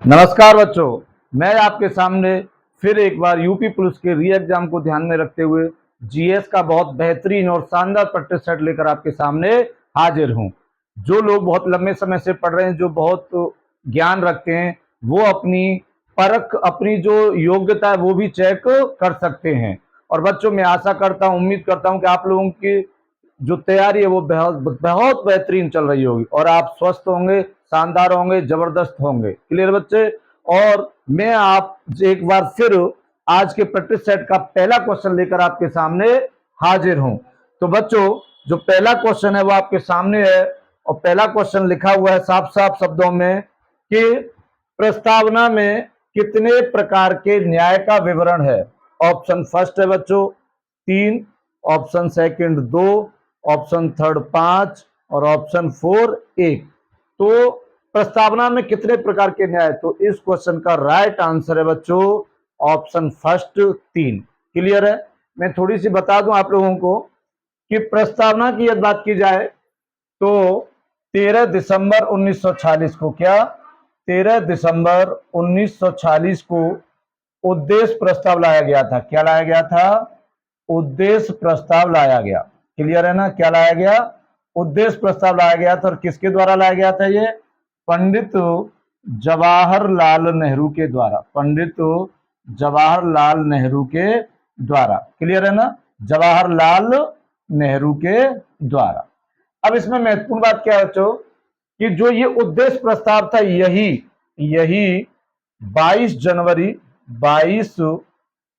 नमस्कार बच्चों, मैं आपके सामने फिर एक बार यूपी पुलिस के री एग्जाम को ध्यान में रखते हुए जीएस का बहुत बेहतरीन और शानदार प्रैक्टिस सेट लेकर आपके सामने हाजिर हूं। जो लोग बहुत लंबे समय से पढ़ रहे हैं, जो बहुत ज्ञान रखते हैं, वो अपनी परख, अपनी जो योग्यता है वो भी चेक कर सकते हैं। और बच्चों, मैं आशा करता हूं, उम्मीद करता हूं कि आप लोगों की जो तैयारी है वो बहुत बहुत बेहतरीन चल रही होगी और आप स्वस्थ होंगे, शानदार होंगे, जबरदस्त होंगे। क्लियर बच्चे? और मैं आप एक बार फिर आज के प्रैक्टिस सेट का पहला क्वेश्चन लेकर आपके सामने हाजिर हूं। तो बच्चों, जो पहला क्वेश्चन है वो आपके सामने है और पहला क्वेश्चन लिखा हुआ है साफ साफ शब्दों में कि प्रस्तावना में कितने प्रकार के न्याय का विवरण है। ऑप्शन फर्स्ट है बच्चों 3, ऑप्शन सेकंड 2, ऑप्शन थर्ड 5 और ऑप्शन 4 1। तो प्रस्तावना में कितने प्रकार के न्याय, तो इस क्वेश्चन का राइट आंसर है बच्चों ऑप्शन फर्स्ट 3। क्लियर है? मैं थोड़ी सी बता दूं आप लोगों को कि प्रस्तावना की यदि बात की जाए तो 13 दिसंबर 1946 को, क्या 13 दिसंबर 1946 को उद्देश्य प्रस्ताव लाया गया था। क्या लाया गया था? उद्देश्य प्रस्ताव लाया गया। क्लियर है ना? क्या लाया गया? उद्देश्य प्रस्ताव लाया गया था। और किसके द्वारा लाया गया था? ये पंडित जवाहरलाल नेहरू के द्वारा। पंडित जवाहरलाल नेहरू के द्वारा। क्लियर है ना? जवाहरलाल नेहरू के द्वारा। अब इसमें महत्वपूर्ण बात क्या है बच्चों कि जो ये उद्देश्य प्रस्ताव था यही यही 22 जनवरी 22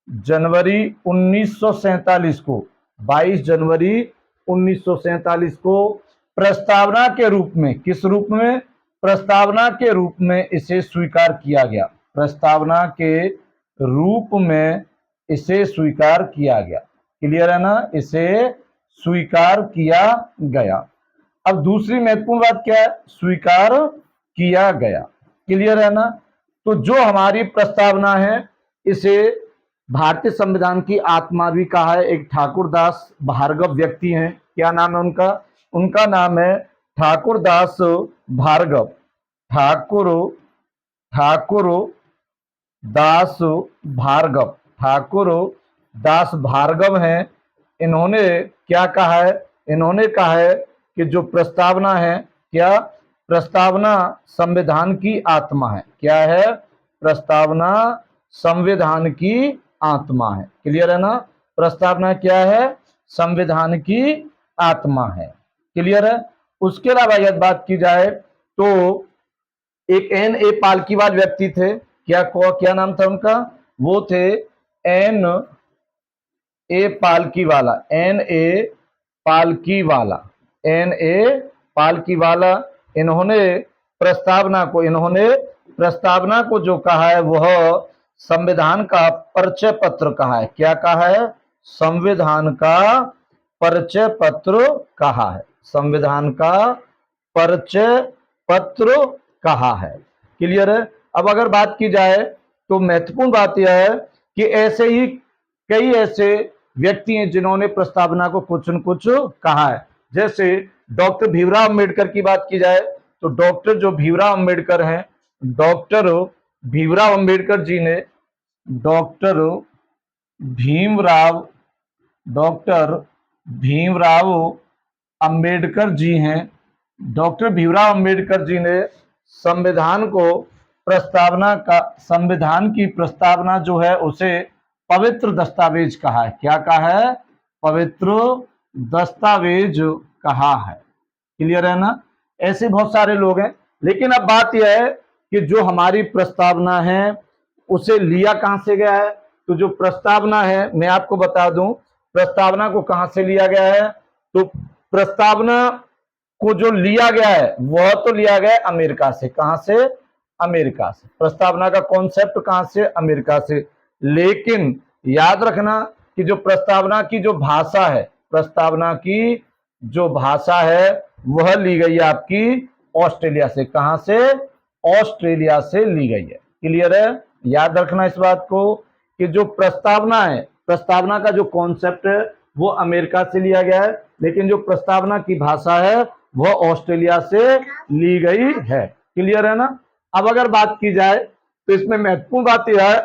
जनवरी 1947 को, 22 जनवरी 1947 को प्रस्तावना के रूप में, किस रूप में? प्रस्तावना के रूप में इसे स्वीकार किया गया। प्रस्तावना के रूप में इसे स्वीकार किया गया। क्लियर है ना? इसे स्वीकार किया गया। अब दूसरी महत्वपूर्ण बात क्या है? स्वीकार किया गया। क्लियर है ना? तो जो हमारी प्रस्तावना है इसे भारतीय संविधान की आत्मा भी कहा है। एक ठाकुरदास भार्गव व्यक्ति हैं। क्या नाम है उनका? उनका नाम है ठाकुरदास भार्गव। ठाकुर ठाकुर दास भार्गव। ठाकुर दास भार्गव हैं। इन्होंने क्या कहा है? इन्होंने कहा है कि जो प्रस्तावना है, क्या प्रस्तावना संविधान की आत्मा है। क्या है? प्रस्तावना संविधान की आत्मा है। क्लियर है ना? प्रस्तावना क्या है? संविधान की आत्मा है। क्लियर है? उसके अलावा यदि बात की जाए तो एक एन ए पालकीवाल व्यक्ति थे। क्या नाम था उनका? वो थे N A Palkhivala. N A Palkhivala. N A Palkhivala. इन्होंने प्रस्तावना को जो कहा है वह संविधान का परिचय पत्र कहा है। क्या कहा है? संविधान का परिचय पत्र कहा है। संविधान का परिचय पत्र कहा है। क्लियर है? अब अगर बात की जाए तो महत्वपूर्ण बात यह है कि ऐसे ही कई ऐसे व्यक्ति हैं जिन्होंने प्रस्तावना को कुछ न कुछ कहा है। जैसे डॉक्टर भीमराव अंबेडकर की बात की जाए तो डॉक्टर जो भीमराव अंबेडकर हैं, डॉक्टर भीमराव अंबेडकर जी ने डॉक्टर भीमराव डॉक्टर भीमराव अंबेडकर जी हैं। डॉक्टर भीमराव अंबेडकर जी ने संविधान की प्रस्तावना जो है उसे पवित्र दस्तावेज कहा है। क्या कहा है? पवित्र दस्तावेज कहा है। क्लियर है ना? ऐसे बहुत सारे लोग हैं। लेकिन अब बात यह है कि जो हमारी प्रस्तावना है उसे लिया कहां से गया है। तो जो प्रस्तावना है, मैं आपको बता दूं प्रस्तावना को कहां से लिया गया है। तो प्रस्तावना को जो लिया गया है वह तो लिया गया है अमेरिका से। कहां से? अमेरिका से। प्रस्तावना का कॉन्सेप्ट कहां से? अमेरिका से। लेकिन याद रखना कि जो प्रस्तावना की जो भाषा है, प्रस्तावना की जो भाषा है वह ली गई है आपकी ऑस्ट्रेलिया से। कहां से? ऑस्ट्रेलिया से ली गई है। क्लियर है? याद रखना इस बात को कि जो प्रस्तावना है, प्रस्तावना का जो कॉन्सेप्ट है वो अमेरिका से लिया गया है, लेकिन जो प्रस्तावना की भाषा है वह ऑस्ट्रेलिया से ली गई है। क्लियर है ना? अब अगर बात की जाए तो इसमें महत्वपूर्ण बात यह है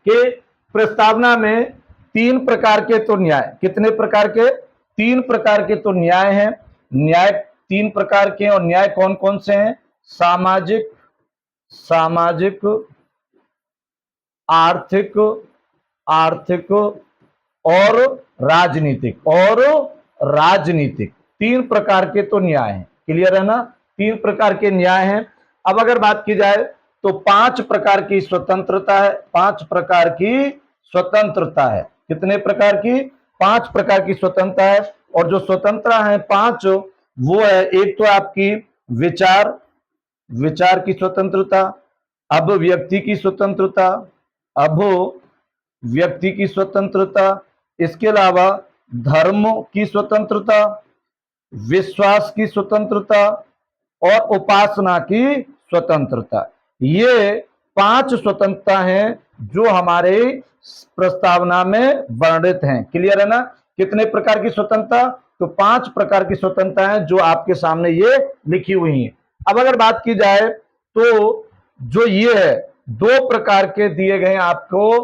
कि प्रस्तावना में 3 प्रकार के तो न्याय, कितने प्रकार के? 3 प्रकार के तो न्याय हैं। न्याय 3 प्रकार के, और न्याय कौन कौन से हैं? सामाजिक, सामाजिक, आर्थिक, आर्थिक और राजनीतिक, और राजनीतिक। 3 प्रकार के तो न्याय हैं। क्लियर है ना? 3 प्रकार के न्याय हैं। अब अगर बात की जाए तो 5 प्रकार की स्वतंत्रता है। 5 प्रकार की स्वतंत्रता है। कितने प्रकार की? 5 प्रकार की स्वतंत्रता है। और जो स्वतंत्रता है 5, वो है, एक तो आपकी विचार, विचार की स्वतंत्रता, अभिव्यक्ति की स्वतंत्रता, अभिव्यक्ति की स्वतंत्रता, इसके अलावा धर्म की स्वतंत्रता, विश्वास की स्वतंत्रता और उपासना की स्वतंत्रता। ये 5 स्वतंत्रता हैं जो हमारे प्रस्तावना में वर्णित हैं। क्लियर है ना? कितने प्रकार की स्वतंत्रता? तो 5 प्रकार की स्वतंत्रता है जो आपके सामने ये लिखी हुई हैं। अब अगर बात की जाए तो जो ये है, 2 प्रकार के दिए गए आपको,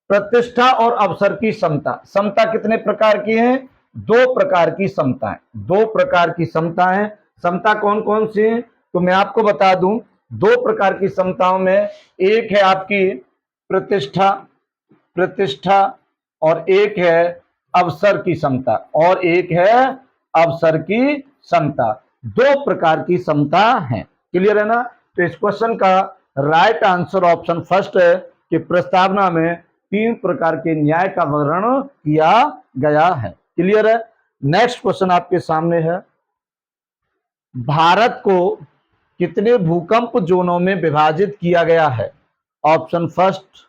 प्रतिष्ठा और अवसर की समता। समता कितने प्रकार की है? 2 प्रकार की समता है। 2 प्रकार की समता है। समता कौन कौन सी है? तो मैं आपको बता दूं, 2 प्रकार की समताओं में एक है आपकी प्रतिष्ठा, प्रतिष्ठा, और एक है अवसर की समता, और एक है अवसर की समता। 2 प्रकार की समता है। क्लियर है ना? तो इस क्वेश्चन का राइट आंसर ऑप्शन फर्स्ट है कि प्रस्तावना में 3 प्रकार के न्याय का वर्णन किया गया है। क्लियर है? नेक्स्ट क्वेश्चन आपके सामने है, भारत को कितने भूकंप जोनों में विभाजित किया गया है? Option first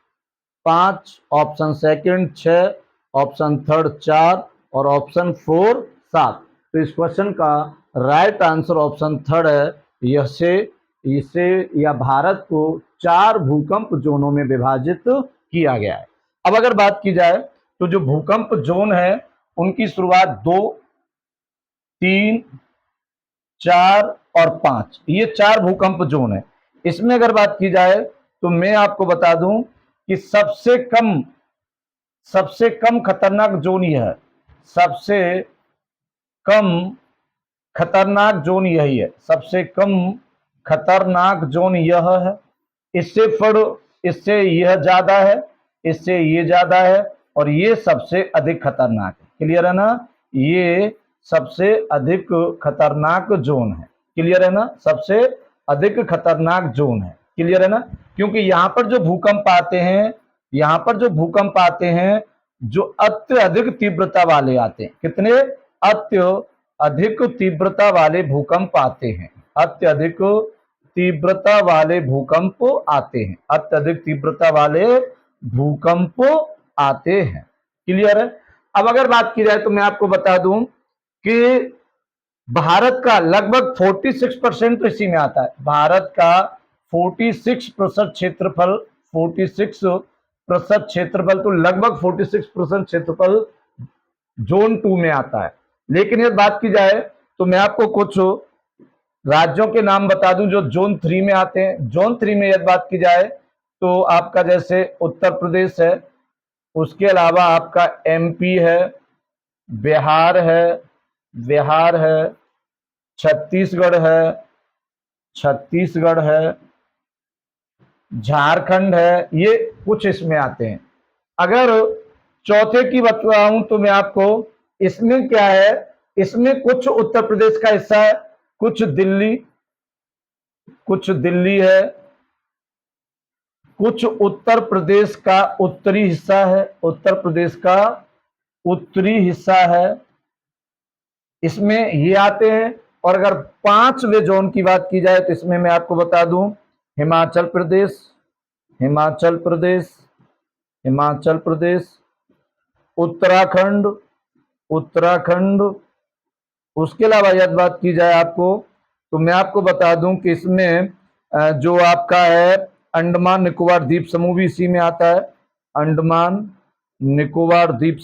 5, option second 6, option third 4 और ऑप्शन 4 7। तो इस क्वेश्चन का राइट आंसर ऑप्शन थर्ड है। इसे या भारत को 4 भूकंप जोनों में विभाजित किया गया है। अब अगर बात की जाए तो जो भूकंप जोन है उनकी शुरुआत 2, 3, 4 और 5, ये 4 भूकंप जोन है। इसमें अगर बात की जाए तो मैं आपको बता दूं कि सबसे कम खतरनाक जोन यह है। सबसे कम खतरनाक जोन यही है। सबसे कम खतरनाक जोन यह है। इससे यह ज्यादा है, इससे ये ज्यादा है, और ये सबसे अधिक खतरनाक है। क्लियर है ना? ये सबसे अधिक खतरनाक जोन है। क्लियर है ना? सबसे अधिक खतरनाक जोन है। क्लियर है ना? क्योंकि यहां पर जो भूकंप आते हैं, यहां पर जो भूकंप आते हैं, जो अत्यधिक तीव्रता वाले आते हैं। कितने? अत्यधिक तीव्रता वाले भूकंप आते हैं। अत्यधिक तीव्रता वाले भूकंप आते हैं। अत्यधिक तीव्रता वाले भूकंप आते हैं। क्लियर है? अब अगर बात की जाए तो मैं आपको बता दूं कि भारत का लगभग 46% इसी में आता है। भारत का 46% क्षेत्रफल, 46% क्षेत्रफल, तो लगभग 46% क्षेत्रफल जोन 2 में आता है। लेकिन यदि बात की जाए तो मैं आपको कुछ राज्यों के नाम बता दूं जो जोन 3 में आते हैं। जोन 3 में यदि बात की जाए तो आपका जैसे उत्तर प्रदेश है, उसके अलावा आपका एमपी है, बिहार है, छत्तीसगढ़ है, झारखंड है, ये कुछ इसमें आते हैं। अगर चौथे की बताऊं तो मैं आपको, इसमें क्या है, इसमें कुछ उत्तर प्रदेश का हिस्सा है, कुछ दिल्ली है, कुछ उत्तर प्रदेश का उत्तरी हिस्सा है, उत्तर प्रदेश का उत्तरी हिस्सा है, इसमें ये आते हैं। और अगर 5वें जोन की बात की जाए तो इसमें मैं आपको बता दूं, हिमाचल प्रदेश, उत्तराखंड। उसके अलावा यदि बात की जाए आपको तो मैं आपको बता दूं कि इसमें जो आपका है अंडमान निकोबार द्वीप समूह भी इसी में आता है। अंडमान निकोबार द्वीप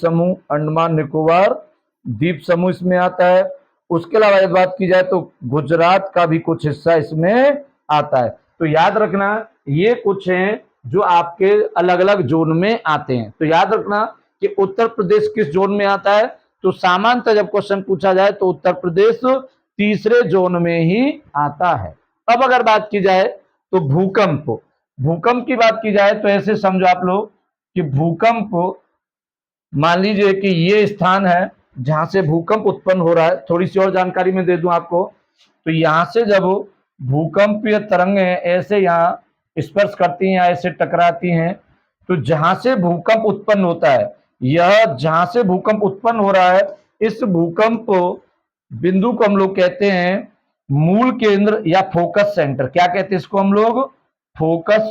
समूह इसमें आता है। उसके अलावा यदि बात की जाए तो गुजरात का भी कुछ हिस्सा इसमें आता है। तो याद रखना ये कुछ हैं जो आपके अलग अलग जोन में आते हैं। तो याद रखना कि उत्तर प्रदेश किस जोन में आता है, तो सामान्यतः जब क्वेश्चन पूछा जाए तो उत्तर प्रदेश तीसरे जोन में ही आता है। अब अगर बात की जाए तो भूकंप, भूकंप की बात की जाए तो ऐसे समझो आप लोग कि भूकंप, मान लीजिए कि ये स्थान है जहां से भूकंप उत्पन्न हो रहा है। थोड़ी सी और जानकारी में दे दूं आपको, तो यहां से जब भूकंपीय तरंगें ऐसे यहाँ स्पर्श करती हैं या ऐसे टकराती हैं, तो जहां से भूकंप उत्पन्न होता है, यह जहां से भूकंप उत्पन्न हो रहा है, इस भूकंप बिंदु को हम लोग कहते हैं मूल केंद्र या फोकस सेंटर। क्या कहते हैं इसको हम लोग? फोकस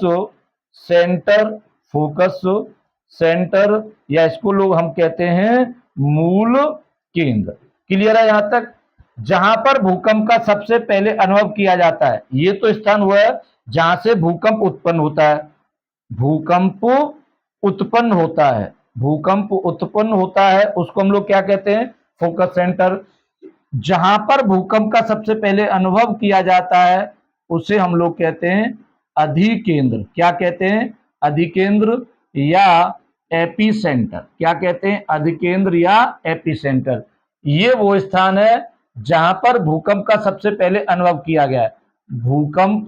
सेंटर, फोकस सेंटर, या इसको लोग हम कहते हैं मूल केंद्र। क्लियर है यहां तक? जहां पर भूकंप का सबसे पहले अनुभव किया जाता है, ये तो स्थान हुआ है जहां से भूकंप उत्पन्न होता है। भूकंप उत्पन्न होता है, भूकंप उत्पन्न होता है, उसको हम लोग क्या कहते हैं? Focus centre. जहां पर भूकंप का सबसे पहले अनुभव किया जाता है उसे हम लोग कहते हैं अधिकेंद्र। क्या कहते हैं? अधिकेंद्र या एपी सेंटर। क्या कहते हैं? अधिकेंद्र या एपी सेंटर। ये वो स्थान है जहां पर भूकंप का सबसे पहले अनुभव किया गया है। भूकंप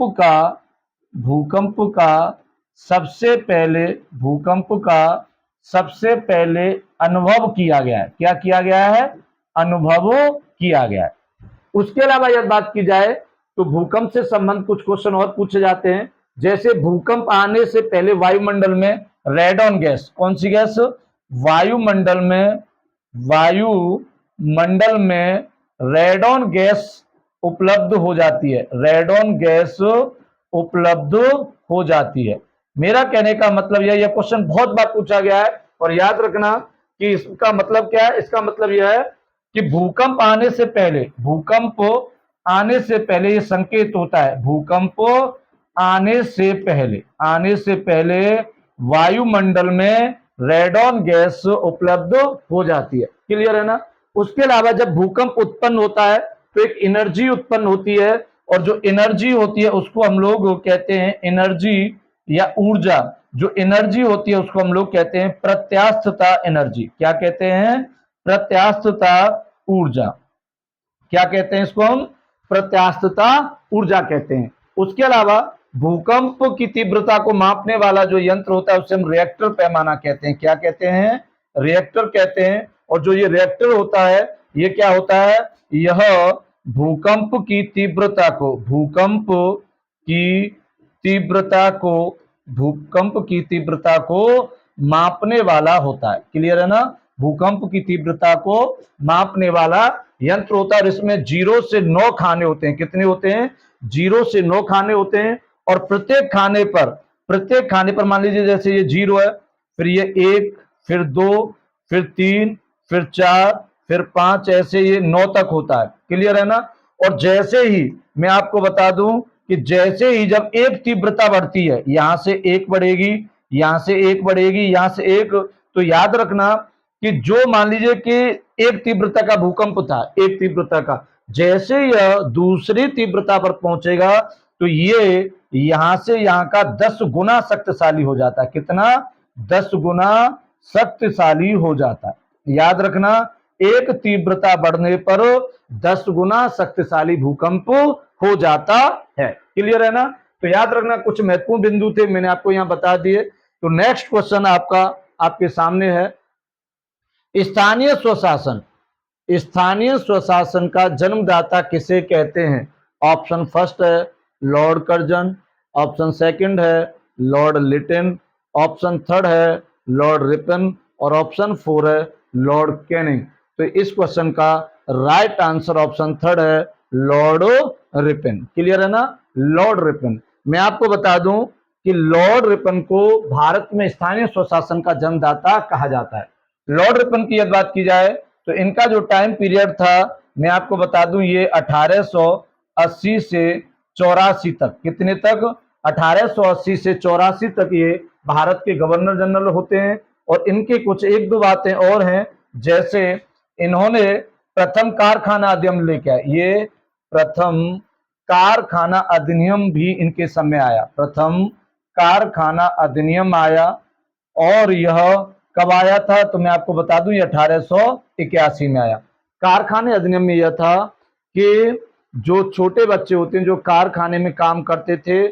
का सबसे पहले, भूकंप का सबसे पहले अनुभव किया गया है। क्या किया गया है? अनुभव किया गया है। उसके अलावा यदि बात की जाए तो भूकंप से संबंधित कुछ क्वेश्चन और पूछे जाते हैं। जैसे भूकंप आने से पहले वायुमंडल में रेडॉन गैस, कौन सी गैस? वायुमंडल में, वायुमंडल में रेडॉन गैस उपलब्ध हो जाती है। रेडॉन गैस उपलब्ध हो जाती है। मेरा कहने का मतलब यह क्वेश्चन बहुत बार पूछा गया है, और याद रखना कि इसका मतलब क्या है? इसका मतलब यह है कि भूकंप आने से पहले, भूकंप आने से पहले ये संकेत होता है, भूकंप आने से पहले, आने से पहले वायुमंडल में रेडॉन गैस उपलब्ध हो जाती है। क्लियर है ना? उसके अलावा जब भूकंप उत्पन्न होता है तो एक एनर्जी उत्पन्न होती है, और जो एनर्जी होती है उसको हम लोग कहते हैं एनर्जी या ऊर्जा। जो एनर्जी होती है उसको हम लोग कहते हैं प्रत्यास्थता एनर्जी। क्या कहते हैं? प्रत्यास्थता ऊर्जा। क्या कहते हैं इसको हम? प्रत्यास्थता ऊर्जा कहते हैं। उसके अलावा भूकंप की तीव्रता को मापने वाला जो यंत्र होता है उसे हम रिएक्टर पैमाना कहते हैं। क्या कहते हैं? रिएक्टर कहते हैं। और जो ये रिएक्टर होता है, ये क्या होता है? यह भूकंप की तीव्रता को, भूकंप की तीव्रता को, भूकंप की तीव्रता को मापने वाला होता है। क्लियर है ना? भूकंप की तीव्रता को मापने वाला यंत्र होता है, और इसमें 0 से 9 खाने होते हैं। कितने होते हैं? 0 से 9 खाने होते हैं। और प्रत्येक खाने पर मान लीजिए जैसे ये 0 है, फिर ये 1, फिर 2, फिर 3, फिर 4, फिर 5, ऐसे ये 9 तक होता है। क्लियर है ना? और जैसे ही मैं आपको बता दूं कि जैसे ही जब एक तीव्रता बढ़ती है, यहां से 1 बढ़ेगी, यहां से 1 बढ़ेगी, यहां से 1, तो याद रखना कि जो मान लीजिए कि एक तीव्रता का भूकंप था, एक तीव्रता का, जैसे यह दूसरी तीव्रता पर पहुंचेगा तो ये यहां से यहां का 10 गुना शक्तिशाली हो जाता है। कितना? 10 गुना शक्तिशाली हो जाता है। याद रखना, एक तीव्रता बढ़ने पर 10 गुना शक्तिशाली भूकंप हो जाता है। क्लियर है ना? तो याद रखना कुछ महत्वपूर्ण बिंदु थे, मैंने आपको यहां बता दिए। तो नेक्स्ट क्वेश्चन आपका आपके सामने है, स्थानीय स्वशासन। स्थानीय स्वशासन का जन्मदाता किसे कहते हैं? ऑप्शन फर्स्ट है लॉर्ड कर्जन, ऑप्शन सेकंड है लॉर्ड लिटिन, ऑप्शन थर्ड है लॉर्ड रिपन, और ऑप्शन 4 है लॉर्ड कैनिंग। तो इस क्वेश्चन का राइट आंसर ऑप्शन थर्ड है लॉर्ड रिपन। क्लियर है ना? Lord Ripon. मैं आपको बता दूं कि लॉर्ड रिपन को भारत में स्थानीय स्वशासन का जन्मदाता कहा जाता है। लॉर्ड रिपन की यदि बात की जाए तो इनका जो टाइम पीरियड था, मैं आपको बता दूं, ये 1880 से 84 तक। कितने तक? 1880 से 84 तक ये भारत के गवर्नर जनरल होते हैं। और इनकी कुछ एक दो बातें और हैं, जैसे इन्होंने प्रथम कारखाना अधिनियम लेके आए, ये प्रथम कारखाना अधिनियम भी इनके समय आया। प्रथम कारखाना अधिनियम आया और यह कब आया था तो मैं आपको बता दूं, ये 1881 में आया। कारखाने अधिनियम में यह था कि जो छोटे बच्चे होते हैं जो कारखाने में काम करते थे,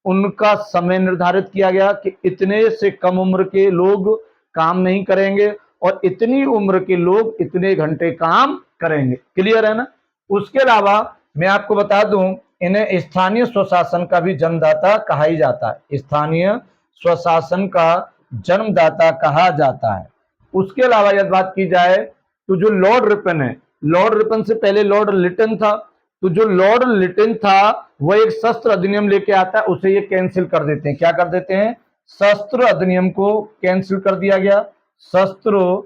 उनका समय निर्धारित किया गया कि इतने से कम उम्र के लोग काम नहीं करेंगे और इतनी उम्र के लोग इतने घंटे काम करेंगे। क्लियर है ना। उसके अलावा मैं आपको बता दूं, इन्हें स्थानीय स्वशासन का भी जन्मदाता कहा ही जाता है। स्थानीय स्वशासन का जन्मदाता कहा जाता है। उसके अलावा यदि बात की जाए तो जो लॉर्ड रिपन है, लॉर्ड रिपन से पहले लॉर्ड लिटन था, तो जो लॉर्ड लिटन था वह एक शस्त्र अधिनियम लेके आता है, उसे ये कैंसिल कर देते हैं। क्या कर देते हैं? शस्त्र अधिनियम को कैंसिल कर दिया गया। शस्त्र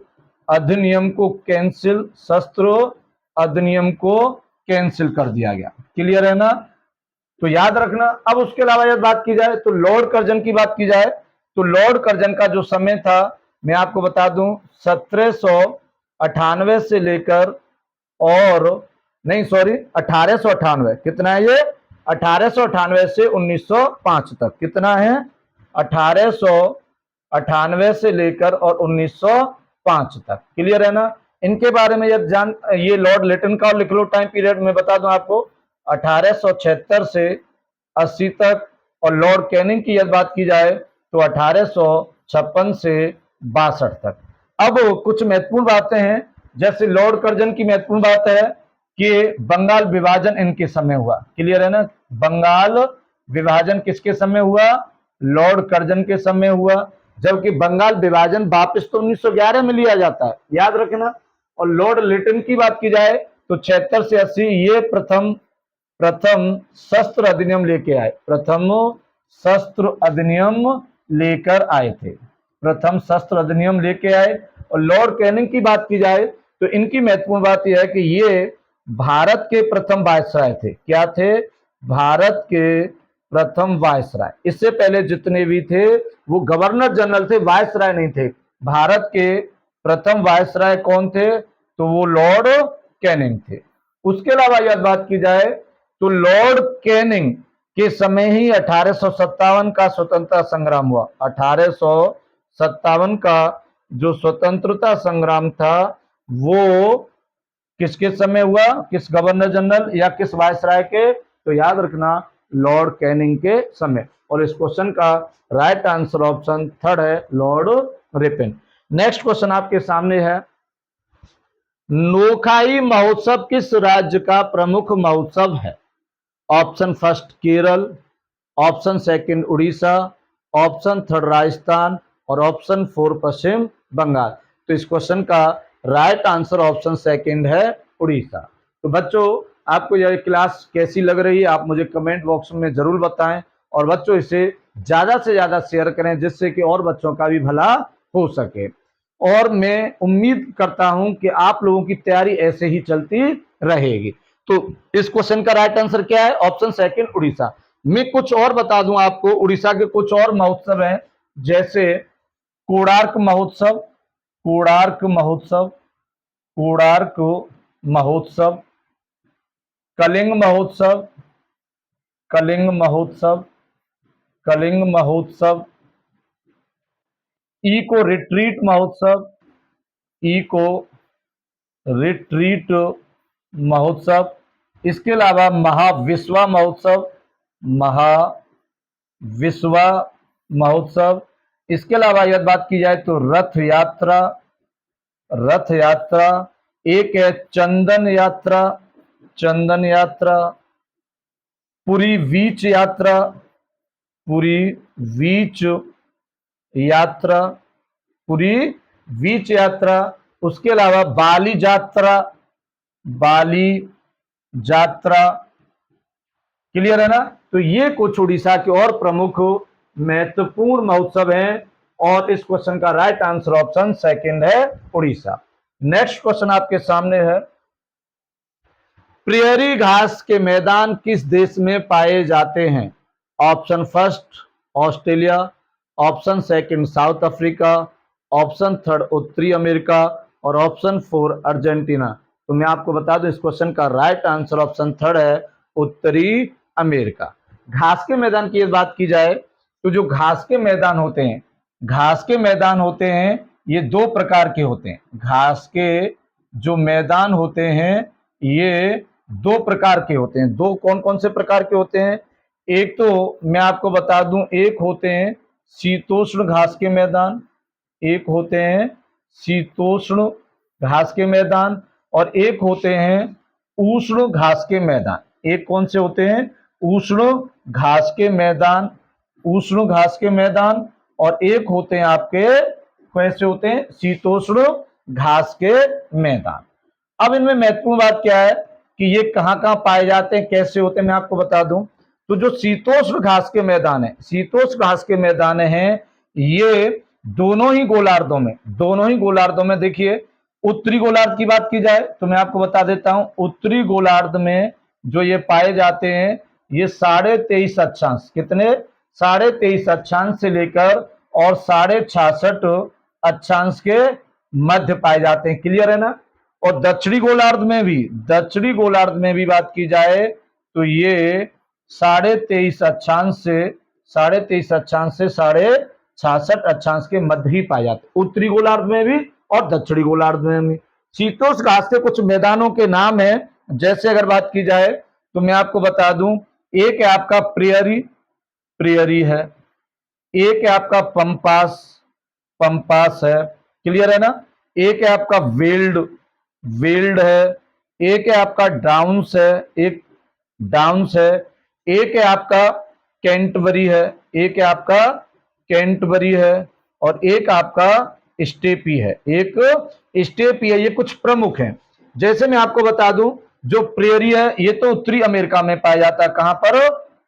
अधिनियम को कैंसिल, शस्त्र अधिनियम को कैंसिल कर दिया गया। क्लियर है ना। तो याद रखना। अब उसके अलावा यदि बात की जाए तो लॉर्ड कर्जन की बात की जाए तो लॉर्ड कर्जन का जो समय था मैं आपको बता दूं, 1798 से लेकर और नहीं सॉरी 1898, कितना है ये? 1898 से 1905 तक। कितना है? 1898 से लेकर और 1905 तक। क्लियर है ना। इनके बारे में ये लॉर्ड लिटन का लिख लो टाइम पीरियड। मैं बता दूं आपको 1876 से 80 तक, और लॉर्ड कैनिंग की यदि बात की जाए तो 1856 से 62 तक। अब कुछ महत्वपूर्ण बातें हैं, जैसे लॉर्ड कर्जन की महत्वपूर्ण बात है कि बंगाल विभाजन इनके समय हुआ। क्लियर है ना। बंगाल विभाजन किसके समय हुआ? लॉर्ड कर्जन के समय हुआ। जबकि बंगाल विभाजन वापस तो 1911 में लिया जाता है, याद रखना। और लॉर्ड लिटन की बात की जाए तो 76 से 80 ये प्रथम शस्त्र अधिनियम लेके आए। प्रथम शस्त्र अधिनियम लेकर आए थे। प्रथम शस्त्र अधिनियम लेके आए। और लॉर्ड कैनिंग की बात की जाए तो इनकी महत्वपूर्ण बात यह है कि ये भारत के प्रथम वायसराय थे। क्या थे? भारत के प्रथम वायसराय। इससे पहले जितने भी थे वो गवर्नर जनरल थे, वायसराय नहीं थे। भारत के प्रथम वायसराय कौन थे? तो वो लॉर्ड कैनिंग थे। उसके अलावा यदि बात की जाए तो लॉर्ड कैनिंग के समय ही 1857 का स्वतंत्रता संग्राम हुआ। 1857 का जो स्वतंत्रता संग्राम था वो किसके समय हुआ? किस गवर्नर जनरल या किस वायसराय के? तो याद रखना, लॉर्ड कैनिंग के समय। और इस क्वेश्चन का राइट आंसर ऑप्शन थर्ड है, लॉर्ड रिपन। नेक्स्ट क्वेश्चन आपके सामने है, नोखाई महोत्सव किस राज्य का प्रमुख महोत्सव है? Option first Kerala, option second Orissa, option third Rajasthan और ऑप्शन फोर पश्चिम बंगाल। तो इस क्वेश्चन का राइट आंसर ऑप्शन सेकंड है, उड़ीसा। तो बच्चों, आपको यह क्लास कैसी लग रही है आप मुझे कमेंट बॉक्स में जरूर बताएं, और बच्चों इसे ज्यादा से ज्यादा शेयर करें जिससे कि और बच्चों का भी भला हो सके। और मैं उम्मीद करता हूं कि आप लोगों की तैयारी ऐसे ही चलती रहेगी। तो इस क्वेश्चन का राइट आंसर क्या है? Option second, Orissa. मैं कुछ और बता दूं आपको, उड़ीसा के कुछ और महोत्सव हैं, जैसे कोणार्क महोत्सव, कोणार्क महोत्सव, कोणार्क महोत्सव, कलिंग महोत्सव, कलिंग महोत्सव, कलिंग महोत्सव, इको रिट्रीट महोत्सव, इको रिट्रीट महोत्सव। इसके अलावा महाविश्वा महोत्सव, महाविश्वा महोत्सव। इसके अलावा यदि बात की जाए तो रथ यात्रा, रथ यात्रा। एक है चंदन यात्रा, चंदन यात्रा। पुरी बीच यात्रा, पुरी बीच यात्रा, पुरी बीच यात्रा। उसके अलावा बाली यात्रा, बाली यात्रा। क्लियर है ना। तो ये कुछ उड़ीसा के और प्रमुख महत्वपूर्ण महोत्सव हैं, और इस क्वेश्चन का राइट आंसर ऑप्शन सेकंड है, उड़ीसा। नेक्स्ट क्वेश्चन आपके सामने है, प्रियरी घास के मैदान किस देश में पाए जाते हैं? Option first Australia, option second south Africa, option third उत्तरी अमेरिका और ऑप्शन फोर अर्जेंटीना। तो मैं आपको बता दूं इस क्वेश्चन का राइट आंसर ऑप्शन थर्ड है, उत्तरी अमेरिका। घास के मैदान की बात की जाए तो जो घास के मैदान होते हैं, घास के मैदान होते हैं ये दो प्रकार के होते हैं। घास के जो मैदान होते हैं ये दो प्रकार के होते हैं। दो कौन कौन से प्रकार के होते हैं? एक तो मैं आपको बता दूं, एक होते हैं शीतोष्ण घास के मैदान, एक होते हैं शीतोष्ण घास के मैदान, और एक होते हैं उष्ण घास के मैदान। एक कौन से होते हैं? उष्ण घास के मैदान, उष्ण घास के मैदान, और एक होते हैं आपके कैसे होते हैं? शीतोष्ण घास के मैदान। अब इनमें महत्वपूर्ण बात क्या है कि ये कहां कहां पाए जाते हैं, कैसे होते हैं, मैं आपको बता दूं। तो जो शीतोष्ण घास के मैदान है, शीतोष्ण घास के मैदान हैं, ये दोनों ही गोलार्धों में, दोनों ही गोलार्धों में। देखिए उत्तरी गोलार्ध की बात की जाए तो मैं आपको बता देता हूं, उत्तरी गोलार्ध में जो ये पाए जाते हैं ये 23.5 अक्षांश, कितने? 23.5 अक्षांश से लेकर और 66.5 अक्षांश के मध्य पाए जाते हैं। क्लियर है ना? और दक्षिणी गोलार्ध में भी, दक्षिणी गोलार्ध में भी बात की जाए तो ये 23.5 अक्षांश से 66.5 अक्षांश के मध्य ही पाए जाते हैं, उत्तरी गोलार्ध में भी और दक्षिणी गोलार्ध में भी। शीतोष्ण घास के कुछ मैदानों के नाम है, जैसे अगर बात की जाए तो मैं आपको बता दूं, एक है आपका प्रेयरी, प्रेयरी है, एक है आपका पंपास, पंपास है। क्लियर है ना? एक है आपका वेल्ड, वेल्ड है, एक है आपका डाउन्स है, एक डाउन्स है, एक है आपका कैंटबरी है, एक है आपका कैंटबरी है, और एक आपका स्टेपी है, एक स्टेपी है। ये कुछ प्रमुख हैं। जैसे मैं आपको बता दूं, जो प्रेयरी है ये तो उत्तरी अमेरिका में पाया जाता है। कहां पर?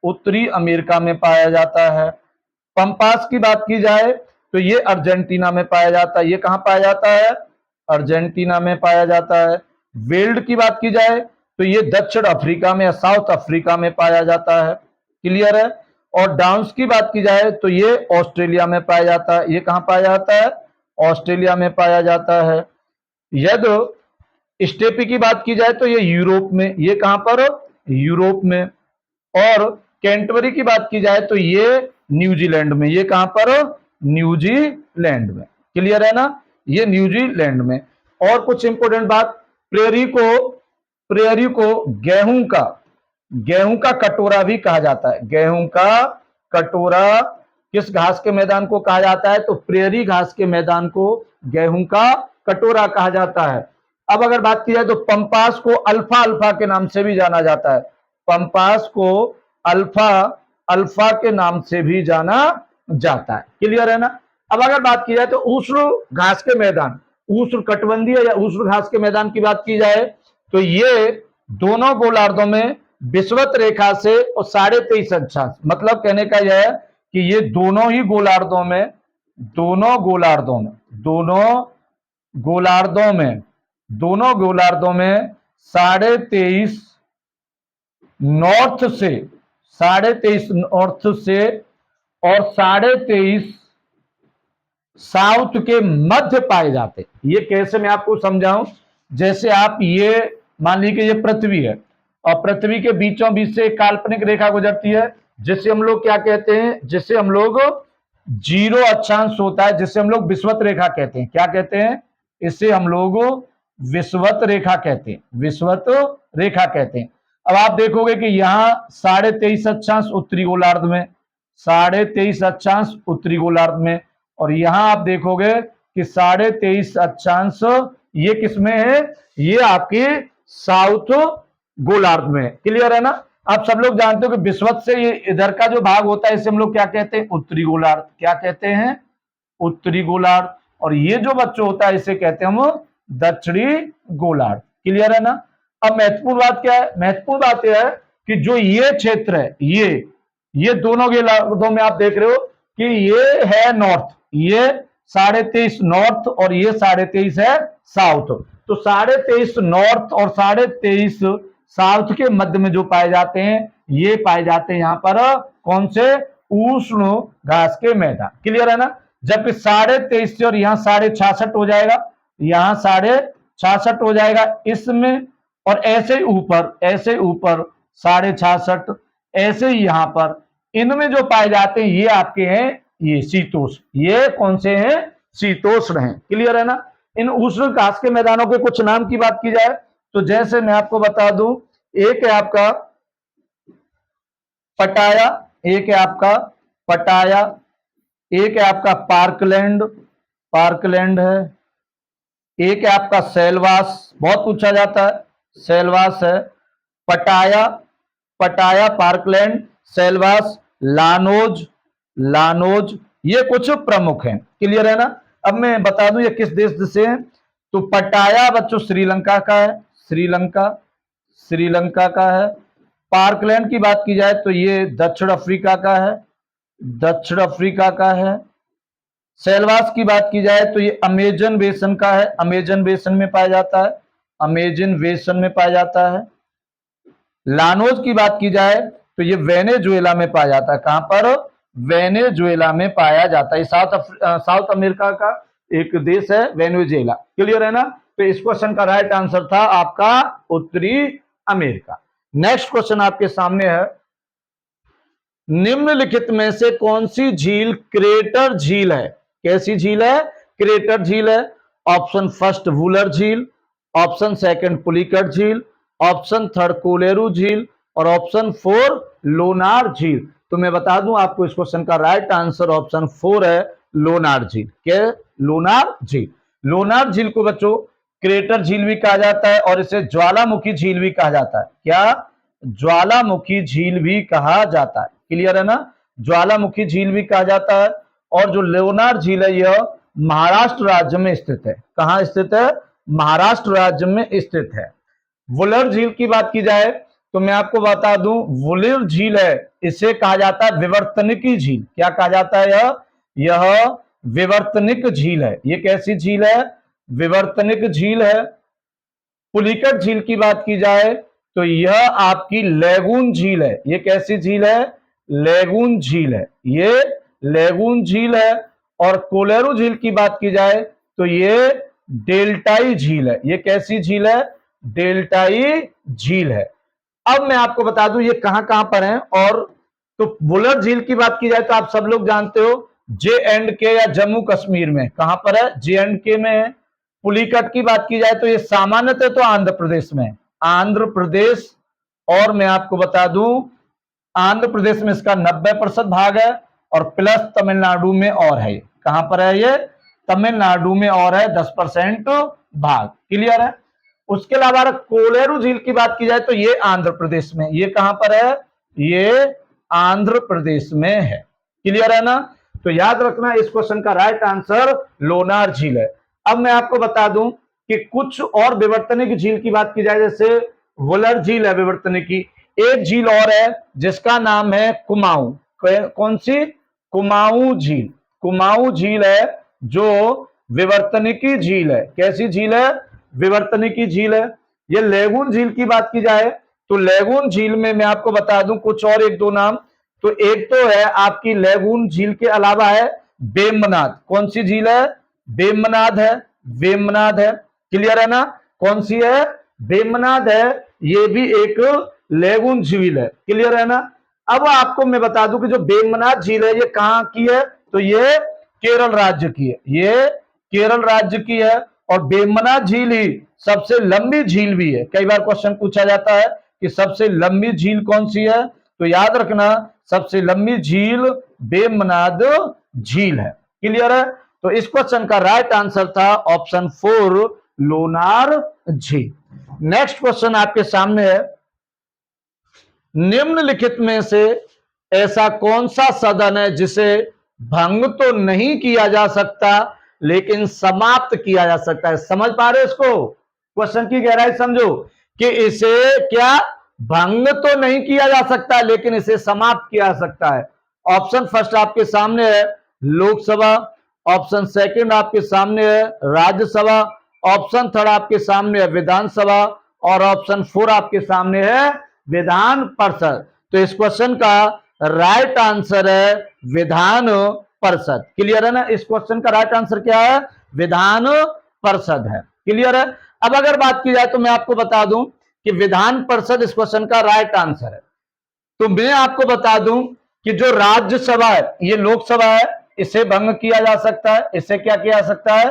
उत्तरी अमेरिका में पाया जाता है। पंपास की बात की जाए तो ये अर्जेंटीना में पाया जाता है। ये कहां पाया जाता है? अर्जेंटीना में पाया जाता है। वेल्ड की बात की जाए तो ये दक्षिण अफ्रीका में या साउथ अफ्रीका में पाया जाता है। क्लियर है? और डाउन्स की बात की जाए तो ये ऑस्ट्रेलिया में पाया जाता है। ये कहां पाया जाता है? ऑस्ट्रेलिया में पाया जाता है। यदि स्टेपी की बात की जाए तो ये यूरोप में, ये कहां पर? यूरोप में। और कैंटबरी की बात की जाए तो ये न्यूजीलैंड में, ये कहां पर? न्यूजीलैंड में। क्लियर है ना? ये न्यूजीलैंड में। और कुछ इंपोर्टेंट बात, प्रेयरी को, प्रेयरी को गेहूं का कटोरा भी कहा जाता है। गेहूं का कटोरा किस घास के मैदान को कहा जाता है? तो प्रेयरी घास के मैदान को गेहूं का कटोरा कहा जाता है। अब अगर बात की जाए तो पंपास को अल्फा अल्फा के नाम से भी जाना जाता है। पंपास को अल्फा अल्फा के नाम से भी जाना जाता है। क्लियर है ना? अब अगर बात की जाए तो उष्ण घास के मैदान, उष्ण कटबंधीय या उष्ण घास के मैदान की बात की जाए तो ये दोनों गोलार्धों में विषुवत रेखा से और 23.5 अक्षांश, मतलब कहने का यह है कि ये दोनों ही गोलार्धों में, दोनों गोलार्धों में, दोनों गोलार्धों में, दोनों गोलार्धों में 23.5 नॉर्थ से, 23.5 नॉर्थ से और 23.5 साउथ के मध्य पाए जाते। ये कैसे मैं आपको समझाऊं? जैसे आप ये मान लीजिए ये पृथ्वी है और पृथ्वी के बीचों बीच से एक काल्पनिक रेखा गुजरती है, जिसे हम लोग क्या कहते हैं? जिसे हम लोग जीरो अक्षांश होता है, जिसे हम लोग विषुवत रेखा कहते हैं। क्या कहते हैं? इसे हम लोग विषुवत रेखा कहते हैं, विषुवत रेखा कहते हैं। अब आप देखोगे कि यहां 23.5 अक्षांश उत्तरी गोलार्ध में, 23.5 अक्षांश उत्तरी गोलार्ध में, और यहां आप देखोगे कि 23.5 अक्षांश ये किसमें है? ये आपके साउथ गोलार्ध में। क्लियर है ना? आप सब लोग जानते हो कि विषुवत से ये इधर का जो भाग होता है इसे हम लोग क्या कहते हैं? उत्तरी गोलार्ध। क्या कहते हैं? उत्तरी गोलार्ध। और ये जो बच्चों होता है इसे कहते हैं हम दक्षिणी गोलार्ध। क्लियर है ना? अब महत्वपूर्ण बात क्या है? महत्वपूर्ण बात यह है कि जो ये क्षेत्र है, ये दोनों गोलार्धों में आप देख रहे हो कि ये है नॉर्थ, ये 23.5 नॉर्थ और ये 23.5 है साउथ। तो 23.5 नॉर्थ और 23.5 साउथ के मध्य में जो पाए जाते हैं ये पाए जाते हैं यहां पर कौन से? उष्ण घास के मैदान। क्लियर है ना? जबकि 23.5 से और यहां 66.5 हो जाएगा, यहां 66.5 हो जाएगा इसमें, और ऐसे ऊपर 66.5। ऐसे ही यहां पर इनमें जो पाए जाते हैं ये आपके हैं ये शीतोष्ण। ये कौन से हैं? शीतोष्ण हैं। क्लियर है ना। इन उष्ण घास के मैदानों के कुछ नाम की बात की जाए तो जैसे मैं आपको बता दूं, एक है आपका पटाया, एक है आपका पटाया, एक है आपका पार्कलैंड, पार्कलैंड है, एक है आपका सेलवास, बहुत पूछा जाता है, सेलवास है, पटाया, पटाया, पार्कलैंड, सेलवास, लानोज, लानोज, ये कुछ प्रमुख हैं। क्लियर है ना। अब मैं बता दूं ये किस देश से हैं। तो पटाया बच्चों श्रीलंका का है, श्रीलंका, श्रीलंका का है। पार्कलैंड की बात की जाए तो ये दक्षिण अफ्रीका का है, दक्षिण अफ्रीका का है। सेलवास की बात की जाए तो ये अमेजन बेसन का है, अमेजन बेसन में पाया जाता है, अमेजन बेसन में पाया जाता है। लानोज की बात की जाए तो ये वेनेजुएला में पाया जाता है। कहां पर? वेनेजुएला में पाया जाता है। साउथ अमेरिका का एक देश है वेनेजुएला। क्लियर है ना। तो इस क्वेश्चन का राइट आंसर था आपका उत्तरी अमेरिका। नेक्स्ट क्वेश्चन आपके सामने है, निम्नलिखित में से कौन सी झील क्रेटर झील है? कैसी झील है? क्रेटर झील है। ऑप्शन फर्स्ट वुलर झील, ऑप्शन सेकंड पुलिकट झील, ऑप्शन थर्ड कोलेरू झील और ऑप्शन फोर लोनार झील। तो मैं बता दूं आपको इस क्वेश्चन का राइट आंसर ऑप्शन फोर है, लोनार झील। क्या? लोनार झील। लोनार झील को बच्चों क्रेटर झील भी कहा जाता है और इसे ज्वालामुखी झील भी कहा जाता है। क्या? ज्वालामुखी झील भी कहा जाता है। क्लियर है ना। ज्वालामुखी झील भी कहा जाता है। और जो लोनार झील है यह महाराष्ट्र राज्य में स्थित है। कहां स्थित है? महाराष्ट्र राज्य में स्थित है। वुलर झील की बात की जाए तो मैं आपको बता दूं वुलर झील है इसे कहा जाता है विवर्तनिकी झील। क्या कहा जाता है? यह विवर्तनिक झील है। ये कैसी झील है? विवर्तनिक झील है। पुलिकट झील की बात की जाए तो यह आपकी लेगून झील है। ये कैसी झील है? लेगून झील है। ये लेगून झील है। और कोलेरू झील की बात की जाए तो ये डेल्टाई झील है। ये कैसी झील है? डेल्टाई झील है। अब मैं आपको बता दूं ये कहां कहां पर है। और तो वुलर झील की बात की जाए तो आप सब लोग जानते हो J&K या जम्मू कश्मीर में। कहां पर है? J&K में है। पुलिकट की बात की जाए तो ये सामान्यतः तो आंध्र प्रदेश में, आंध्र प्रदेश। और मैं आपको बता दूं आंध्र प्रदेश में इसका 90% भाग है और प्लस तमिलनाडु में और है। कहां पर है ये? तमिलनाडु में और है 10% भाग। क्लियर है। उसके अलावा कोलेरू झील की बात की जाए तो ये आंध्र प्रदेश में। ये कहां पर है? ये आंध्र प्रदेश में है। क्लियर है ना। तो याद रखना इस क्वेश्चन का राइट आंसर लोनार झील है। अब मैं आपको बता दूं कि कुछ और विवर्तनिक झील की बात की जाए जैसे वुलर झील है विवर्तनिक की। एक झील और है जिसका नाम है कुमाऊं। कौन सी? कुमाऊं झील। कुमाऊं झील है जो विवर्तनिकी झील है। कैसी झील है? विवर्तनिकी झील है। ये लेगून झील की बात की जाए तो लेगून झील में मैं आपको बता दूं कुछ और एक दो नाम। तो एक तो है आपकी लेगून झील के अलावा है वेम्बनाथ। कौन सी झील है? वेम्बनाथ है। वेम्बनाथ है। क्लियर है ना। कौन सी है? वेम्बनाथ है। ये भी एक लेगून झील है। क्लियर है ना। अब आपको मैं बता दूं कि जो वेम्बनाथ झील है ये कहां की है? तो ये केरल राज्य की है। ये केरल राज्य की है। और वेम्बनाथ झील ही सबसे लंबी झील भी है। कई बार क्वेश्चन पूछा जाता है कि सबसे लंबी झील कौन सी है। तो याद रखना सबसे लंबी झील वेम्बनाथ झील है। क्लियर है। तो इस क्वेश्चन का राइट आंसर था ऑप्शन फोर लोनार झील। नेक्स्ट क्वेश्चन आपके सामने है, निम्नलिखित में से ऐसा कौन सा सदन है जिसे भंग तो नहीं किया जा सकता लेकिन समाप्त किया जा सकता है? समझ पा रहे हो इसको? क्वेश्चन की गहराई समझो कि इसे क्या भंग तो नहीं किया जा सकता लेकिन इसे समाप्त किया जा सकता है। ऑप्शन फर्स्ट आपके सामने है लोकसभा, ऑप्शन सेकंड आपके सामने है राज्यसभा, ऑप्शन थर्ड आपके सामने है विधानसभा और ऑप्शन फोर आपके सामने है विधान परिषद। तो इस क्वेश्चन का राइट आंसर है विधान परिषद। क्लियर है ना। इस क्वेश्चन का राइट आंसर क्या है? विधान परिषद है। क्लियर है। अब अगर बात की जाए तो मैं आपको बता दूं कि विधान परिषद इस क्वेश्चन का राइट आंसर है। तो मैं आपको बता दूं कि जो राज्यसभा है, ये लोकसभा है, इसे भंग किया जा सकता है। इसे क्या किया जा सकता है?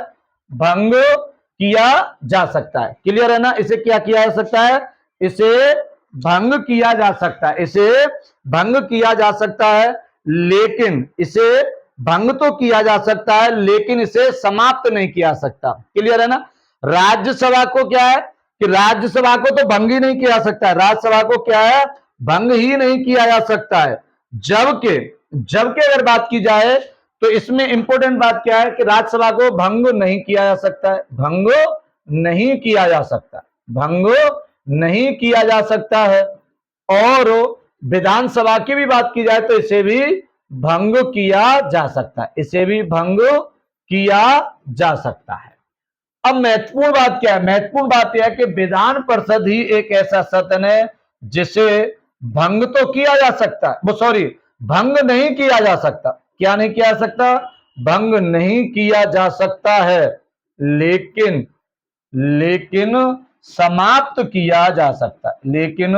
भंग किया जा सकता है। क्लियर है ना? इसे क्या किया जा सकता है? इसे भंग किया जा सकता है। इसे भंग किया जा सकता है, लेकिन इसे भंग तो किया जा सकता है, लेकिन इसे समाप्त नहीं किया जा सकता। क्लियर है ना? राज्यसभा को क्या है कि राज्यसभा को तो भंग ही नहीं किया जा सकता है। राज्यसभा को क्या है? भंग ही नहीं किया जा सकता है। जबकि जबकि अगर बात की जाए तो इसमें इंपॉर्टेंट बात क्या है कि राज्यसभा को भंग नहीं किया जा सकता है। भंग नहीं किया जा सकता, भंग नहीं किया जा सकता है। और विधानसभा की भी बात की जाए तो इसे भी भंग किया जा सकता है। इसे भी भंग किया जा सकता है। अब महत्वपूर्ण बात क्या है? महत्वपूर्ण बात यह है कि विधान परिषद ही एक ऐसा सदन है जिसे भंग तो किया जा सकता है, वो सॉरी भंग नहीं किया जा सकता। क्या नहीं किया जा सकता? भंग नहीं किया जा सकता है, लेकिन लेकिन समाप्त किया जा सकता है। लेकिन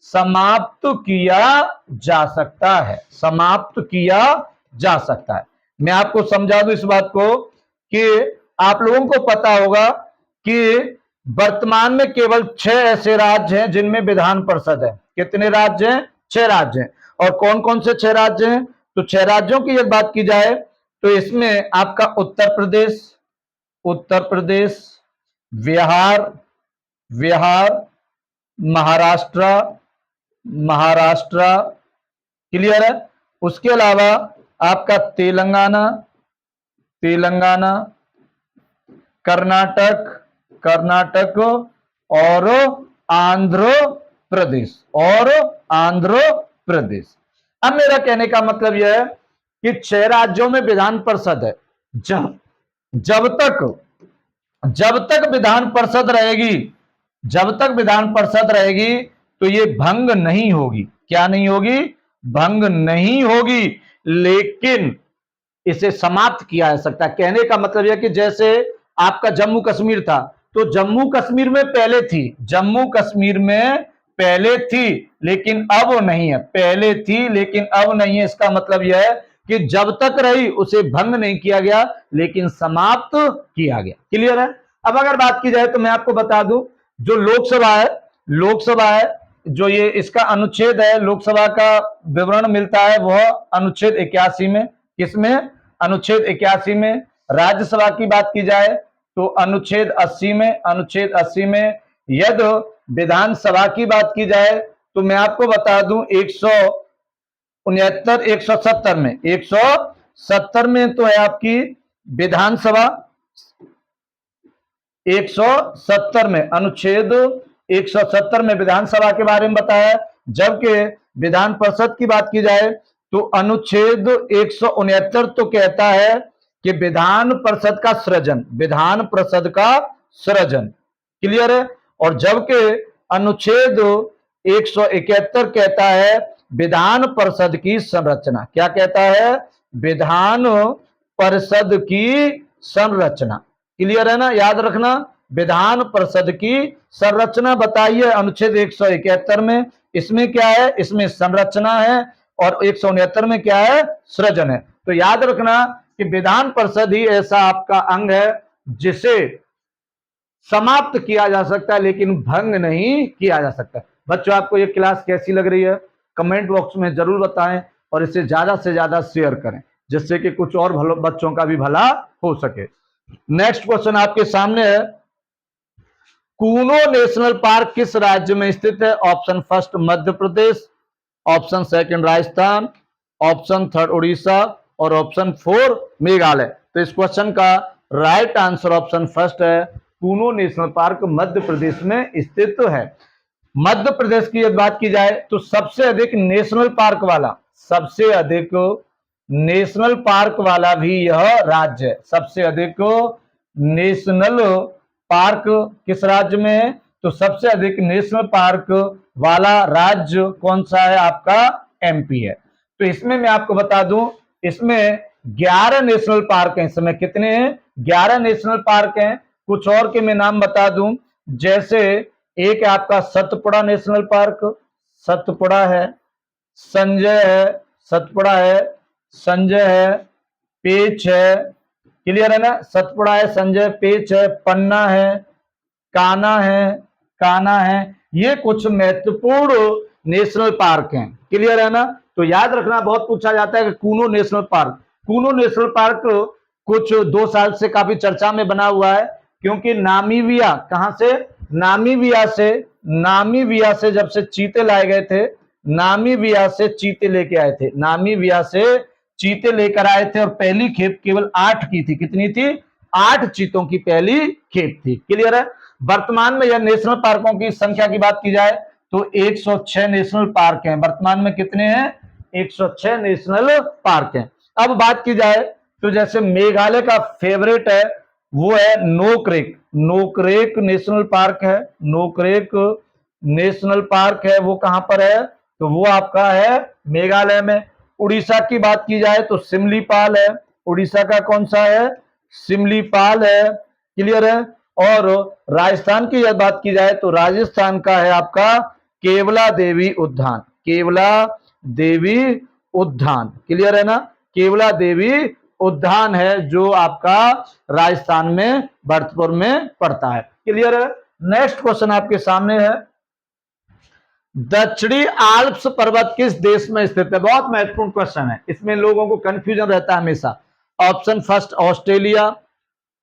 समाप्त किया जा सकता है, समाप्त किया जा सकता है। मैं आपको समझा दूं इस बात को कि आप लोगों को पता होगा कि वर्तमान में केवल 6 ऐसे राज्य हैं जिनमें विधान परिषद है। कितने राज्य हैं? 6 राज्य हैं। और कौन कौन से 6 राज्य हैं? तो 6 राज्यों की यदि बात की जाए तो इसमें आपका उत्तर प्रदेश, बिहार, महाराष्ट्र, क्लियर है? उसके अलावा आपका तेलंगाना, कर्नाटक और आंध्र प्रदेश। अब मेरा कहने का मतलब यह है कि 6 राज्यों में विधान परिषद है। जब तक विधान परिषद रहेगी, तो ये भंग नहीं होगी। क्या नहीं होगी? भंग नहीं होगी, लेकिन इसे समाप्त किया जा सकता है। कहने का मतलब यह कि जैसे आपका जम्मू कश्मीर था, तो जम्मू कश्मीर में पहले थी लेकिन अब नहीं है। पहले थी लेकिन अब नहीं है। इसका मतलब यह है कि जब तक रही उसे भंग नहीं किया गया, लेकिन समाप्त किया गया। क्लियर है? अब अगर बात की जाए तो मैं आपको बता दूं, जो लोकसभा है, जो ये इसका अनुच्छेद है, लोकसभा का विवरण मिलता है वह अनुच्छेद 81 में। किसमें? अनुच्छेद 81 में। राज्यसभा की बात की जाए तो अनुच्छेद 80 में। यदि विधानसभा की बात की जाए तो मैं आपको बता दूं 169, 170 में तो है आपकी विधानसभा। 170 में, अनुच्छेद 170 में विधानसभा के बारे में बताया। जबकि विधान परिषद की बात की जाए तो अनुच्छेद 169 तो कहता है कि विधान परिषद का सृजन, क्लियर है? और जबकि अनुच्छेद 171 कहता है विधान परिषद की संरचना। क्या कहता है? विधान परिषद की संरचना। क्लियर है ना? याद रखना, विधान परिषद की संरचना बताइए अनुच्छेद 171 में। इसमें क्या है? इसमें संरचना है, और 169 में क्या है? सृजन है। तो याद रखना कि विधान परिषद ही ऐसा आपका अंग है जिसे समाप्त किया जा सकता है, लेकिन भंग नहीं किया जा सकता। बच्चों, आपको ये क्लास कैसी लग रही है? कमेंट बॉक्स में जरूर बताएं, और इसे ज्यादा से ज्यादा शेयर करें, जिससे कि कुछ और बच्चों का भी भला हो सके। नेक्स्ट क्वेश्चन आपके सामने है, कूनो नेशनल पार्क किस राज्य में स्थित है? Option first Madhya Pradesh, option second Rajasthan, option third Orissa, और ऑप्शन 4 मेघालय। तो इस क्वेश्चन का राइट आंसर ऑप्शन फर्स्ट है, कूनो नेशनल पार्क मध्य प्रदेश में स्थित है। मध्य प्रदेश की यदि बात की जाए तो सबसे अधिक नेशनल पार्क वाला भी यह राज्य है। सबसे अधिक नेशनल पार्क किस राज्य में है? तो सबसे अधिक नेशनल पार्क वाला राज्य कौन सा है? आपका एमपी है। तो इसमें मैं आपको बता दूं, इसमें 11 नेशनल पार्क हैं। इस समय कितने हैं? 11 नेशनल पार्क हैं। कुछ और के मैं नाम बता दूं, जैसे एक है आपका सतपुड़ा नेशनल पार्क, सतपुड़ा है, संजय है, सतपुड़ा है, संजय है, पेच है, क्लियर है ना, सतपुड़ा है, संजय, पेच है, पन्ना है, काना है, काना है। ये कुछ महत्वपूर्ण नेशनल पार्क हैं, क्लियर है ना। तो याद रखना, बहुत पूछा जाता है कि Kuno national park, Kuno national park कुछ 2 साल से काफी चर्चा में बना हुआ है, क्योंकि नामीबिया, कहां से, नामीबिया से जब से चीते लाए गए थे, नामीबिया से चीते लेके आए थे, नामीबिया से चीते लेकर आए थे, और पहली खेप केवल 8 की थी। कितनी थी? 8 चीतों की पहली खेप थी, क्लियर है। वर्तमान में यह नेशनल पार्कों की संख्या की बात की जाए तो 106 नेशनल पार्क हैं। वर्तमान में कितने हैं? 106 नेशनल पार्क हैं। अब बात की जाए तो जैसे मेघालय का फेवरेट है वो है नोकरेक, नोकरेक नेशनल पार्क है, नोकरेक नेशनल पार्क है, वो कहां पर है? तो वो आपका है मेघालय में। उड़ीसा की बात की जाए तो सिमलीपाल है, उड़ीसा का कौन सा है? सिमलीपाल है, क्लियर है। और राजस्थान की यदि बात की जाए तो राजस्थान का है आपका केवला देवी उद्यान, केवला देवी उद्यान, क्लियर है ना, केवला देवी उद्यान है जो आपका राजस्थान में भरतपुर में पड़ता है, क्लियर है। नेक्स्ट क्वेश्चन आपके सामने है, दक्षिणी आल्प्स पर्वत किस देश में स्थित है? बहुत महत्वपूर्ण क्वेश्चन है, इसमें लोगों को कंफ्यूजन रहता है हमेशा। Option first Australia,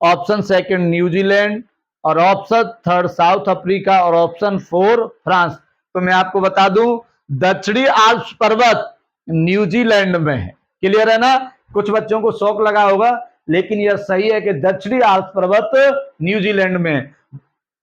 option second New Zealand, और ऑप्शन थर्ड साउथ अफ्रीका, और ऑप्शन 4 फ्रांस। तो मैं आपको बता दूं, दक्षिणी आल्प्स पर्वत न्यूजीलैंड में है, क्लियर है ना। कुछ बच्चों को शौक लगा होगा, लेकिन यह सही है कि दक्षिणी आल्प्स पर्वत न्यूजीलैंड में है।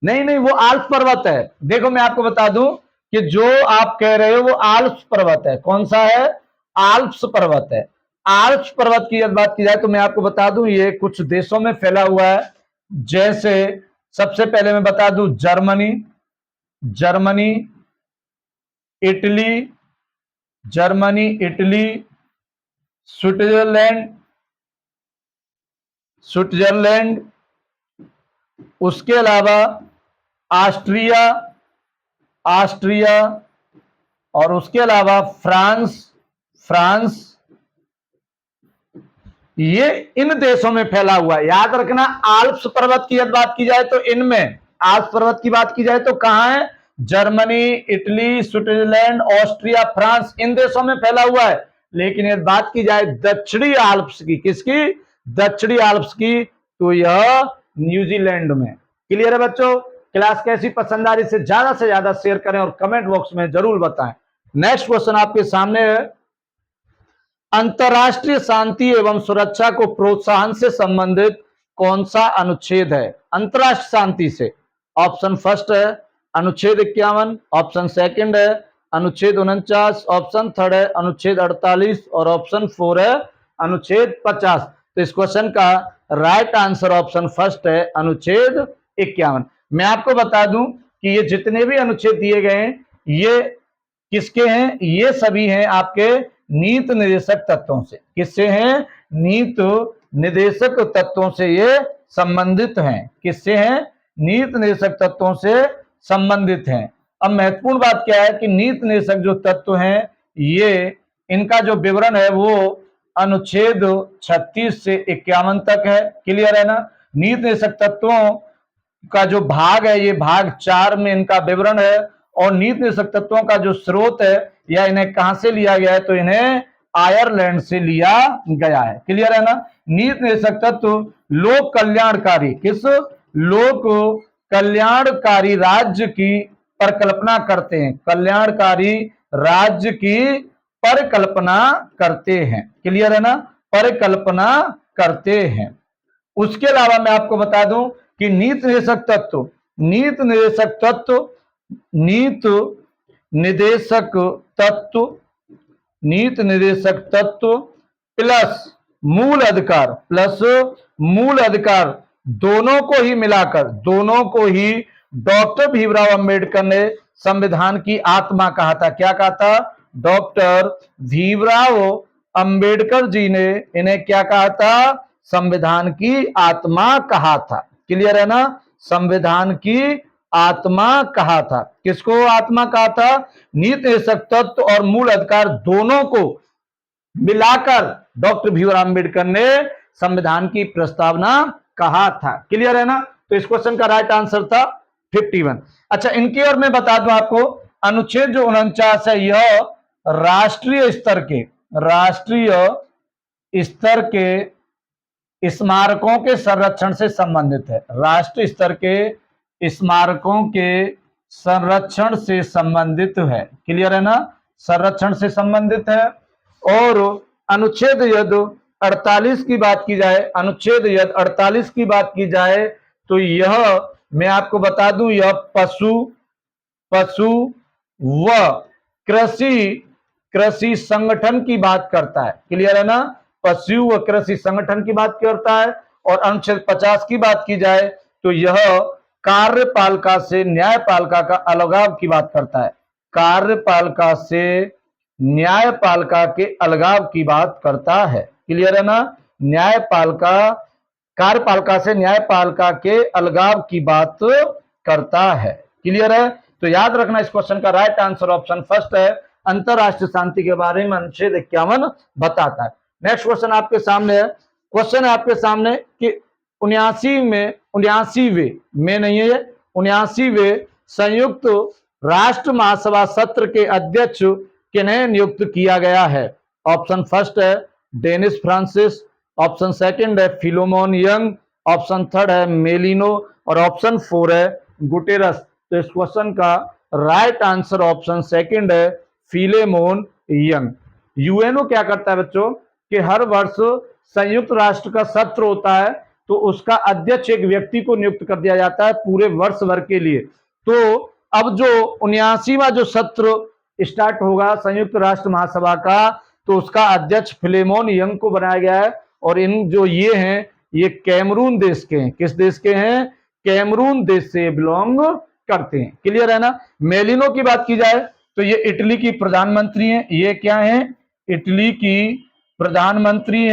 नहीं नहीं, वो आल्प्स पर्वत है। देखो मैं आपको बता दूं कि जो आप कह रहे हो वो आल्प्स पर्वत है। कौन सा है? आल्प्स पर्वत है। आल्प्स पर्वत की यदि बात की जाए तो मैं आपको बता दूं ये कुछ देशों में फैला हुआ है। जैसे सबसे पहले मैं बता दूं Germany, Germany, Italy, Germany, Italy, Switzerland, Switzerland, उसके अलावा ऑस्ट्रिया, ऑस्ट्रिया, और उसके अलावा फ्रांस, फ्रांस, ये इन देशों में फैला हुआ है। याद रखना, आल्प्स पर्वत की यदि बात की जाए तो इनमें, आल्प्स पर्वत की बात की जाए तो कहां है? Germany, Italy, Switzerland, Austria, France, इन देशों में फैला हुआ है। लेकिन यदि बात की जाए दक्षिणी आल्प्स की, किसकी? दक्षिणी आल्प्स की, तो यह न्यूजीलैंड में, क्लियर है बच्चों। क्लास कैसी पसंद आ रही से ज्यादा शेयर करें और कमेंट बॉक्स में जरूर बताएं। नेक्स्ट क्वेश्चन आपके सामने है, अंतरराष्ट्रीय शांति एवं सुरक्षा को प्रोत्साहन से संबंधित कौन सा अनुच्छेद है? अंतरराष्ट्रीय शांति से ऑप्शन फर्स्ट है अनुच्छेद 51, ऑप्शन सेकंड है अनुच्छेद 49, ऑप्शन थर्ड है अनुच्छेद 48, और ऑप्शन 4 है अनुच्छेद 50। तो इस क्वेश्चन का राइट आंसर ऑप्शन फर्स्ट है अनुच्छेद 51। मैं आपको बता दूं कि ये जितने भी अनुच्छेद दिए गए हैं ये किसके हैं? ये सभी हैं आपके नीति निर्देशक तत्वों से। किससे हैं? नीति निर्देशक तत्वों से ये संबंधित हैं। किससे हैं? नीति निर्देशक तत्वों से संबंधित हैं। अब महत्वपूर्ण बात क्या है कि नीति निर्देशक जो तत्व हैं ये, इनका जो विवरण है वो अनुच्छेद 36 से 51 तक है, क्लियर है ना। नीति निर्देशक तत्वों का जो भाग है ये भाग 4 में इनका विवरण है, और नीति निर्देशक तत्वों का जो स्रोत है या इन्हें कहां से लिया गया है? तो इन्हें आयरलैंड से लिया गया है, क्लियर है ना। नीति निर्देशक तत्व लोक कल्याणकारी, किस? लोक कल्याणकारी राज्य की परिकल्पना करते हैं, कल्याणकारी राज्य की परिकल्पना करते हैं, क्लियर है ना, परिकल्पना करते हैं। उसके अलावा मैं आपको बता दूं कि नीति निर्देशक तत्व, नीति निर्देशक तत्व, नीति निर्देशक तत्व, नीति निर्देशक तत्व प्लस मूल अधिकार, प्लस मूल अधिकार, दोनों को ही मिलाकर, दोनों को ही डॉक्टर भीमराव अंबेडकर ने संविधान की आत्मा कहा था। क्या कहा था? डॉक्टर भीमराव अंबेडकर जी ने इन्हें क्या कहा था? संविधान की आत्मा कहा था, क्लियर है ना, संविधान की आत्मा कहा था। किसको आत्मा कहा था? नीति निषेधक तत्व और मूल अधिकार दोनों को मिलाकर डॉक्टर भीमराव अंबेडकर ने संविधान की प्रस्तावना कहा था। क्लियर है ना? तो इस क्वेश्चन का राइट आंसर था 51। अच्छा, इनकी और मैं बता दूं आपको, अनुच्छेद जो 49 है यह राष्ट्रीय स्तर के स्मारकों के संरक्षण से संबंधित है। राष्ट्रीय स्तर के स्मारकों के संरक्षण से संबंधित है। क्लियर है ना? संरक्षण से संबंधित है। और अनुच्छेद यदि 48 की बात की जाए, अनुच्छेद यदि 48 की बात की जाए तो यह मैं आपको बता दूं, यह पशु व कृषि संगठन की बात करता है। क्लियर है ना? पशु व कृषि संगठन की बात करता है। और अनुच्छेद 50 की बात की जाए तो यह कार्यपालिका से न्यायपालिका का अलगाव की बात करता है। कार्यपालिका से न्यायपालिका के अलगाव की बात करता है। क्लियर है ना? कार्यपालिका से न्यायपालिका के अलगाव की बात करता है। क्लियर है? तो याद रखना, इस क्वेश्चन का राइट आंसर ऑप्शन फर्स्ट है। अंतरराष्ट्रीय शांति के बारे में अनुच्छेद 51 बताता है। नेक्स्ट क्वेश्चन आपके सामने है। क्वेश्चन है आपके सामने कि 79वें संयुक्त राष्ट्र महासभा सत्र के अध्यक्ष किन्हें नियुक्त किया गया है? ऑप्शन फर्स्ट है डेनिस फ्रांसिस, ऑप्शन सेकंड है फिलोमोन यंग, ऑप्शन थर्ड है मेलिनो और ऑप्शन 4 है गुटेरस। तो इस क्वेश्चन का राइट आंसर ऑप्शन सेकंड है फिलेमोन यंग। यूएनओ क्या करता है बच्चों कि हर वर्ष संयुक्त राष्ट्र का सत्र होता है तो उसका अध्यक्ष एक व्यक्ति को नियुक्त कर दिया जाता है पूरे वर्ष भर के लिए। तो अब जो 79वां जो सत्र स्टार्ट होगा संयुक्त राष्ट्र महासभा का, तो उसका अध्यक्ष फिलेमोन यंग को बनाया गया है। और इन जो ये हैं ये कैमरून देश के हैं। किस देश के हैं? कैमरून देश से बिलोंग करते हैं। क्लियर है ना? मेलिनो की बात की जाए तो ये इटली की प्रधानमंत्री हैं। ये क्या है? इटली की प्रधानमंत्री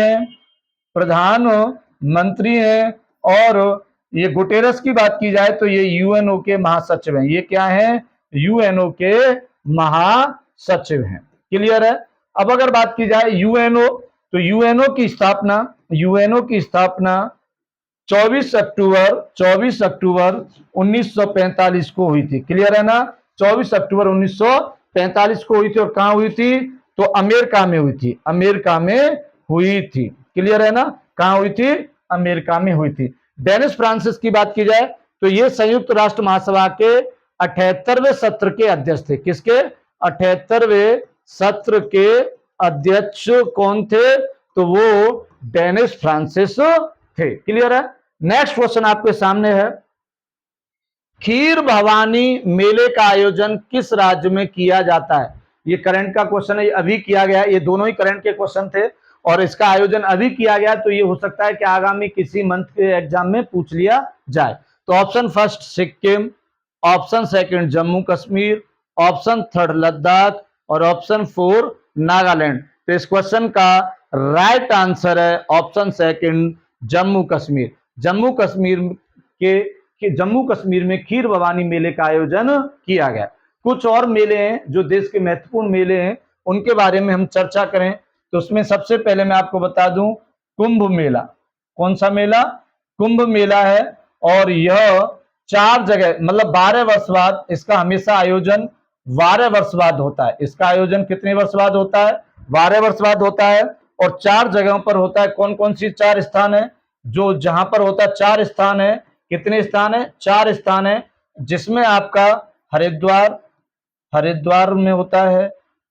है। और ये गुटेरस की बात की जाए तो ये यूएनओ के महासचिव हैं। ये क्या है? यूएनओ के महासचिव हैं। क्लियर है? अब अगर बात की जाए यूएनओ, तो यूएनओ की स्थापना 24 अक्टूबर 1945 को हुई थी। क्लियर है ना? 24 अक्टूबर 1945 को हुई थी। और कहां हुई थी? तो अमेरिका में हुई थी। क्लियर है ना? कहां हुई थी? अमेरिका में हुई थी। डेनिस फ्रांसिस की बात की जाए तो ये संयुक्त राष्ट्र महासभा के 78वें सत्र के अध्यक्ष थे। किसके? 78वें सत्र के अध्यक्ष कौन थे? तो वो डेनिस फ्रांसिस थे। क्लियर है? नेक्स्ट क्वेश्चन आपके सामने है, खीर भवानी मेले का आयोजन किस राज्य में किया जाता है? ये करंट का क्वेश्चन है, अभी किया गया। ये दोनों ही करंट के क्वेश्चन थे और इसका आयोजन अभी किया गया। तो ये हो सकता है कि आगामी किसी मंथ के एग्जाम में पूछ लिया जाए। तो option first Sikkim, option second Jammu Kashmir, option third Ladakh और ऑप्शन 4 नागालैंड। तो इस क्वेश्चन का राइट आंसर है ऑप्शन सेकंड जम्मू कश्मीर। जम्मू कश्मीर में खीर भवानी मेले का आयोजन किया गया। कुछ और मेले हैं जो देश के महत्वपूर्ण मेले हैं, उनके बारे में हम चर्चा करें तो उसमें सबसे पहले मैं आपको बता दूं कुंभ मेला। कौन सा मेला? कुंभ मेला है। और यह 4 जगह मतलब 12 वर्ष बाद इसका हमेशा आयोजन 12 वर्ष बाद होता है। इसका आयोजन कितने वर्ष बाद होता है? 12 वर्ष बाद होता है। और 4 जगहों पर होता है। कौन कौन सी 4 स्थान है जो जहां पर होता है? 4 स्थान है। कितने स्थान है? 4 स्थान है, जिसमें आपका हरिद्वार में होता है।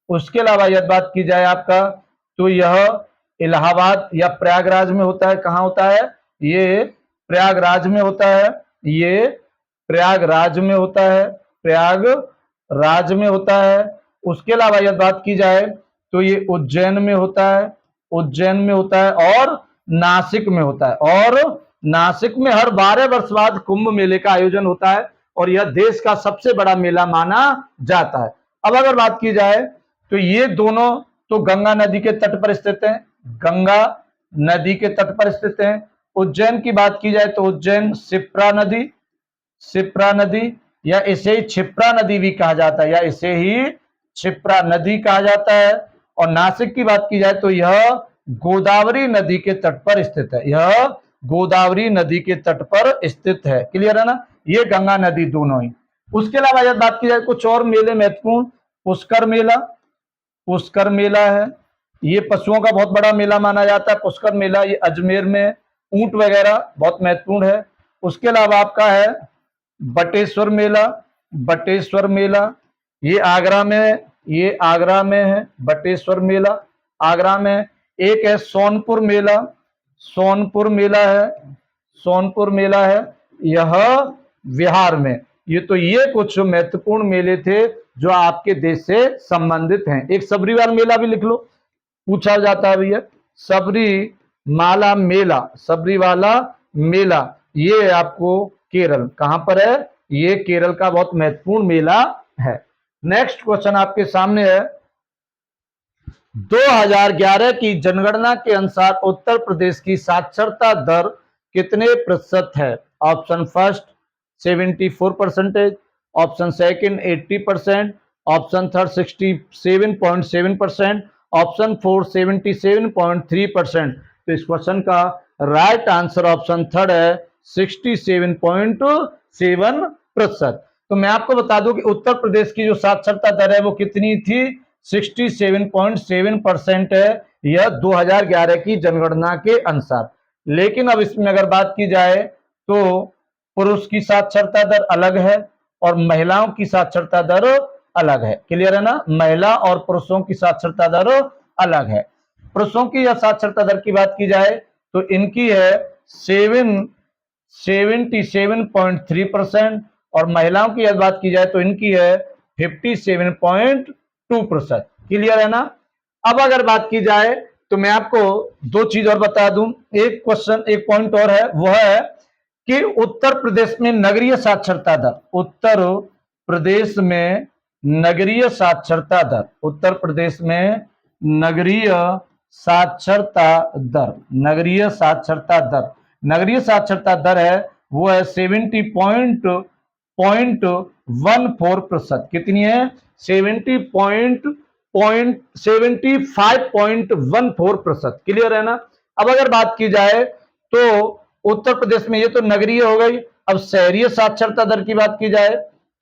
उसके अलावा यदि बात की जाए आपका तो यह इलाहाबाद या प्रयागराज में होता है। कहां होता है? ये प्रयागराज में होता है। प्रयागराज में होता है। उसके अलावा यदि बात की जाए तो ये उज्जैन में होता है। और नासिक में होता है। और नासिक में हर 12 वर्ष बाद कुंभ मेले का आयोजन होता है और यह देश का सबसे बड़ा मेला माना जाता है। अब अगर बात की जाए तो ये दोनों तो गंगा नदी के तट पर स्थित हैं। उज्जैन की बात की जाए तो उज्जैन शिप्रा नदी या इसे ही क्षिप्रा नदी भी कहा जाता है, या इसे ही क्षिप्रा नदी कहा जाता है। और नासिक की बात की जाए तो यह गोदावरी नदी के तट पर स्थित है, यह गोदावरी नदी के तट पर स्थित है। क्लियर है ना, ये गंगा नदी दोनों ही। उसके अलावा जब बात की जाए कुछ और मेले महत्वपूर्ण, पुष्कर मेला, पुष्कर मेला है, ये पशुओं का बहुत बड़ा मेला माना जाता है पुष्कर मेला, ये अजमेर में, ऊंट वगैरह बहुत महत्वपूर्ण है। उसके अलावा आपका है बटेश्वर मेला, बटेश्वर मेला ये आगरा में, ये आगरा में है बटेश्वर मेला, आगरा में। एक है सोनपुर मेला, सोनपुर मेला है, सोनपुर मेला है, यह बिहार में। ये कुछ महत्वपूर्ण मेले थे जो आपके देश से संबंधित हैं। एक सबरीवाल मेला भी लिख लो, पूछा जाता है भैया, सबरी माला मेला, सबरी वाला मेला, ये आपको केरल, कहां पर है, ये केरल का बहुत महत्वपूर्ण मेला है। नेक्स्ट क्वेश्चन आपके सामने है, 2011 की जनगणना के अनुसार उत्तर प्रदेश की साक्षरता दर कितने प्रतिशत है? Option first 74%, option second 80%, option third 67.7%, option fourth 77.3%। तो इस क्वेश्चन का राइट आंसर ऑप्शन थर्ड है 67.7%। तो मैं आपको बता दूं कि उत्तर प्रदेश की जो साक्षरता दर है वो कितनी थी, 67.7% है, यह 2011 की जनगणना के अनुसार। लेकिन अब इसमें अगर बात की जाए तो पुरुष की साक्षरता दर अलग है और महिलाओं की साक्षरता दर अलग है। क्लियर है ना, महिला और पुरुषों की साक्षरता दर अलग है। पुरुषों की या साक्षरता दर की बात की जाए तो इनकी है 77.3% और महिलाओं की यदि बात की जाए तो इनकी है 57.2%। क्लियर है ना। अब अगर बात की जाए तो मैं आपको दो चीज और बता दूं, एक क्वेश्चन, एक पॉइंट और है, वह है कि उत्तर प्रदेश में नगरीय साक्षरता दर, उत्तर प्रदेश में नगरीय साक्षरता दर, उत्तर प्रदेश में नगरीय साक्षरता दर, नगरीय साक्षरता दर, नगरीय साक्षरता दर है वो है 70.14%। कितनी है, 75.14%। क्लियर है ना। अब अगर बात की जाए तो उत्तर प्रदेश में ये तो नगरीय हो गई, अब शहरी साक्षरता दर की बात की जाए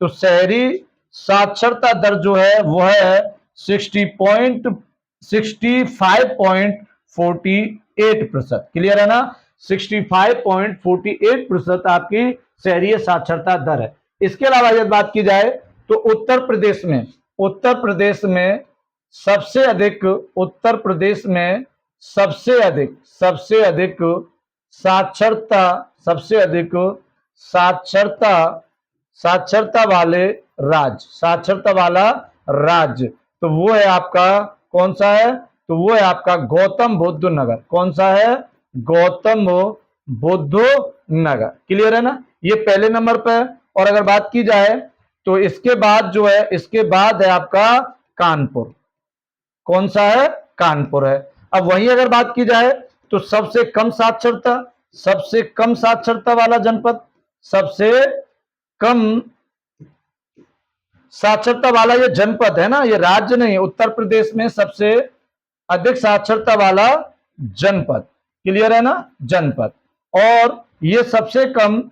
तो शहरी साक्षरता दर जो है वह है 65.48%। क्लियर है ना, 65.48% आपकी शहरी साक्षरता दर है। इसके अलावा यदि बात की जाए तो उत्तर प्रदेश में, उत्तर प्रदेश में सबसे अधिक, उत्तर प्रदेश में सबसे अधिक, सबसे अधिक साक्षरता, सबसे अधिक साक्षरता, साक्षरता वाले राज्य, साक्षरता वाला राज्य तो वो है आपका, कौन सा है, तो वो है आपका गौतम बुद्ध नगर। कौन सा है, गौतम बुद्ध नगर। क्लियर है ना, ये पहले नंबर पे है। और अगर बात की जाए तो इसके बाद जो है, इसके बाद है आपका कानपुर। कौन सा है, कानपुर है। अब वहीं अगर बात की जाए तो सबसे कम साक्षरता, सबसे कम साक्षरता वाला जनपद, सबसे कम साक्षरता वाला ये जनपद है ना, ये राज्य नहीं, उत्तर प्रदेश में सबसे अधिक साक्षरता वाला जनपद। क्लियर है ना, जनपद। और ये सबसे कम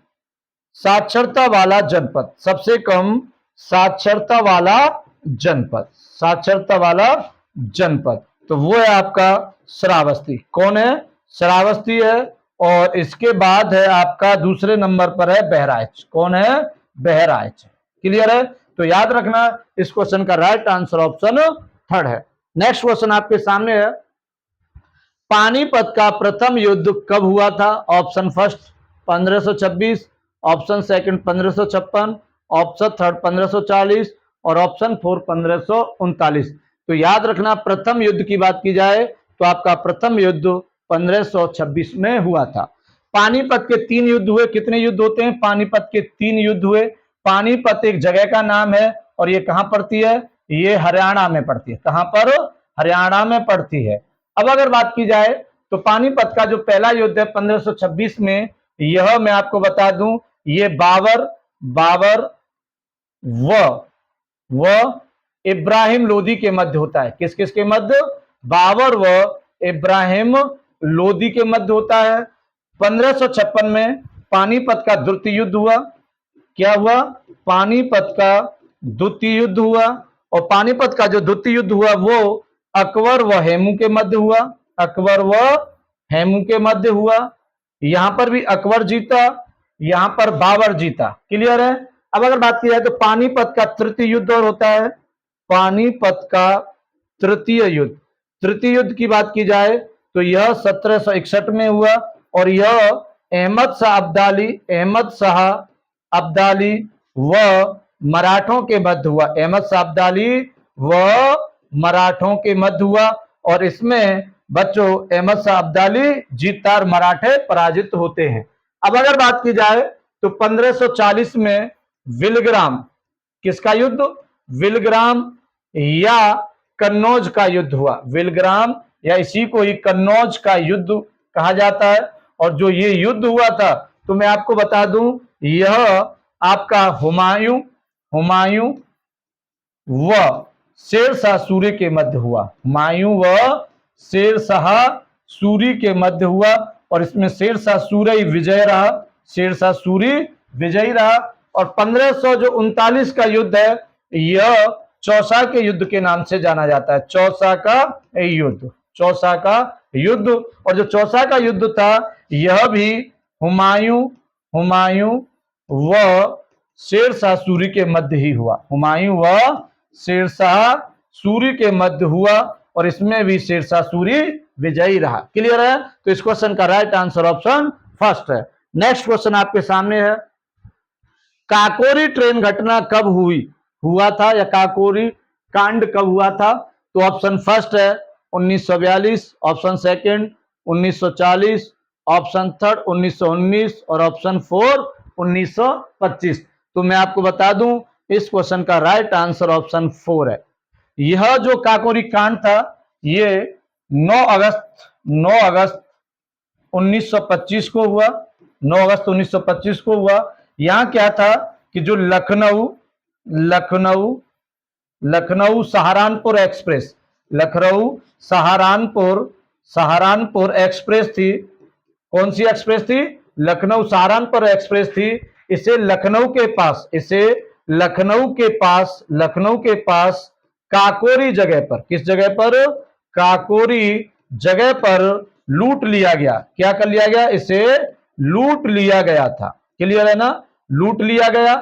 साक्षरता वाला जनपद, सबसे कम साक्षरता वाला जनपद, साक्षरता वाला जनपद तो वो है आपका श्रावस्ती। कौन है, श्रावस्ती है। और इसके बाद है आपका दूसरे नंबर पर है बहराइच। कौन है, बहराइच। क्लियर है, तो याद रखना इस क्वेश्चन का राइट आंसर ऑप्शन थर्ड है। नेक्स्ट क्वेश्चन आपके सामने है, पानीपत का प्रथम युद्ध कब हुआ था? Option first 1526, option second 1556, option third 1540 और ऑप्शन फोर 1539। तो याद रखना प्रथम युद्ध की बात की जाए तो आपका प्रथम युद्ध 1526 में हुआ था। पानीपत के 3 युद्ध हुए। कितने युद्ध होते हैं, पानीपत के 3 युद्ध हुए। पानीपत एक जगह का नाम है और ये कहां पड़ती है, ये हरियाणा में पड़ती है। कहां पर, हरियाणा में पड़ती है। अब अगर बात की जाए तो पानीपत का जो पहला युद्ध है 1526 में, यह मैं आपको बता दूं, ये बाबर व इब्राहिम लोदी के मध्य होता है। किस किस के मध्य? बाबर व इब्राहिम लोदी के मध्य होता है। 1556 में पानीपत का द्वितीय युद्ध हुआ। क्या हुआ? पानीपत का द्वितीय युद्ध हुआ। और पानीपत का जो द्वितीय युद्ध हुआ वो अकबर व हेमू के मध्य हुआ। अकबर व हेमू के मध्य हुआ। यहां पर भी अकबर जीता, यहां पर बाबर जीता। क्लियर है? अब अगर बात की जाए तो पानीपत का तृतीय युद्ध और होता है। पानीपत का तृतीय युद्ध, तृतीय युद्ध की बात की जाए तो यह 1761 में हुआ और यह अहमद शाह अब्दाली व मराठों के मध्य हुआ। अहमद शाह अब्दाली व मराठों के मध्य हुआ और इसमें बच्चों अहमद शाह अब्दाली जीतता और मराठे पराजित होते हैं। अब अगर बात की जाए तो 1540 में विलग्राम, किसका युद्ध? विलग्राम या कन्नौज का युद्ध हुआ। विलग्राम या इसी को ही कन्नौज का युद्ध कहा जाता है। और जो ये युद्ध हुआ था तो मैं आपको बता दूं, यह आपका हुमायूं व शेर शाह सूरी के मध्य हुआ। हुमायूं व शेर शाह सूरी के मध्य हुआ और इसमें शेर शाह सूरी विजय रहा। शेर शाह सूरी विजयी रहा। और 1539 का युद्ध है, यह चौसा के युद्ध के नाम से जाना जाता है। चौसा का युद्ध, चौसा का युद्ध। और जो चौसा का युद्ध था यह भी हुमायूं व शेर शाह सूरी के मध्य ही हुआ। हुमायूं व शेर शाह सूरी के मध्य हुआ और इसमें भी शेर शाह सूरी विजयी रहा। क्लियर है? तो इस क्वेश्चन का राइट आंसर ऑप्शन फर्स्ट है। नेक्स्ट क्वेश्चन आपके सामने है, काकोरी ट्रेन घटना कब हुआ था या काकोरी कांड कब हुआ था? तो ऑप्शन फर्स्ट है 1942, ऑप्शन सेकंड 1940, ऑप्शन थर्ड 1919 और ऑप्शन फोर 1925। तो मैं आपको बता दूं इस क्वेश्चन का राइट आंसर ऑप्शन फोर है। यह जो काकोरी कांड था ये 9 अगस्त 1925 को हुआ। 9 अगस्त 1925 को हुआ। यहां क्या था कि जो लखनऊ सहारनपुर एक्सप्रेस, लखनऊ सहारनपुर एक्सप्रेस थी। कौन सी एक्सप्रेस थी? लखनऊ सहारनपुर एक्सप्रेस थी। इसे लखनऊ के पास काकोरी जगह पर, किस जगह पर? काकोरी जगह पर लूट लिया गया। क्या कर लिया गया? इसे लूट लिया गया था। क्लियर है ना? लूट लिया गया।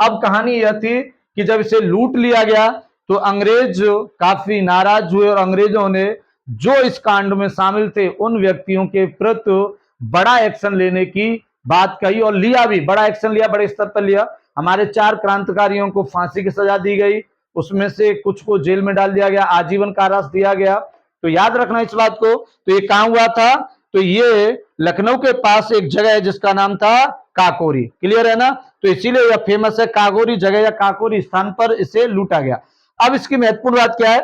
अब कहानी यह थी कि जब इसे लूट लिया गया तो अंग्रेज काफी नाराज हुए और अंग्रेजों ने जो इस कांड में शामिल थे उन व्यक्तियों के प्रति बड़ा एक्शन लेने की बात कही और लिया भी, बड़ा एक्शन लिया, बड़े स्तर पर लिया। हमारे 4 क्रांतिकारियों को फांसी की सजा दी गई, उसमें से कुछ को जेल में डाल दिया गया, आजीवन कारावास दिया गया। तो याद रखना इस बात को। तो ये कहां हुआ था? तो ये लखनऊ के पास एक जगह है जिसका नाम था काकोरी। क्लियर है ना? तो इसीलिए यह फेमस है, काकोरी जगह या काकोरी स्थान पर इसे लूटा गया। अब इसकी महत्वपूर्ण बात क्या है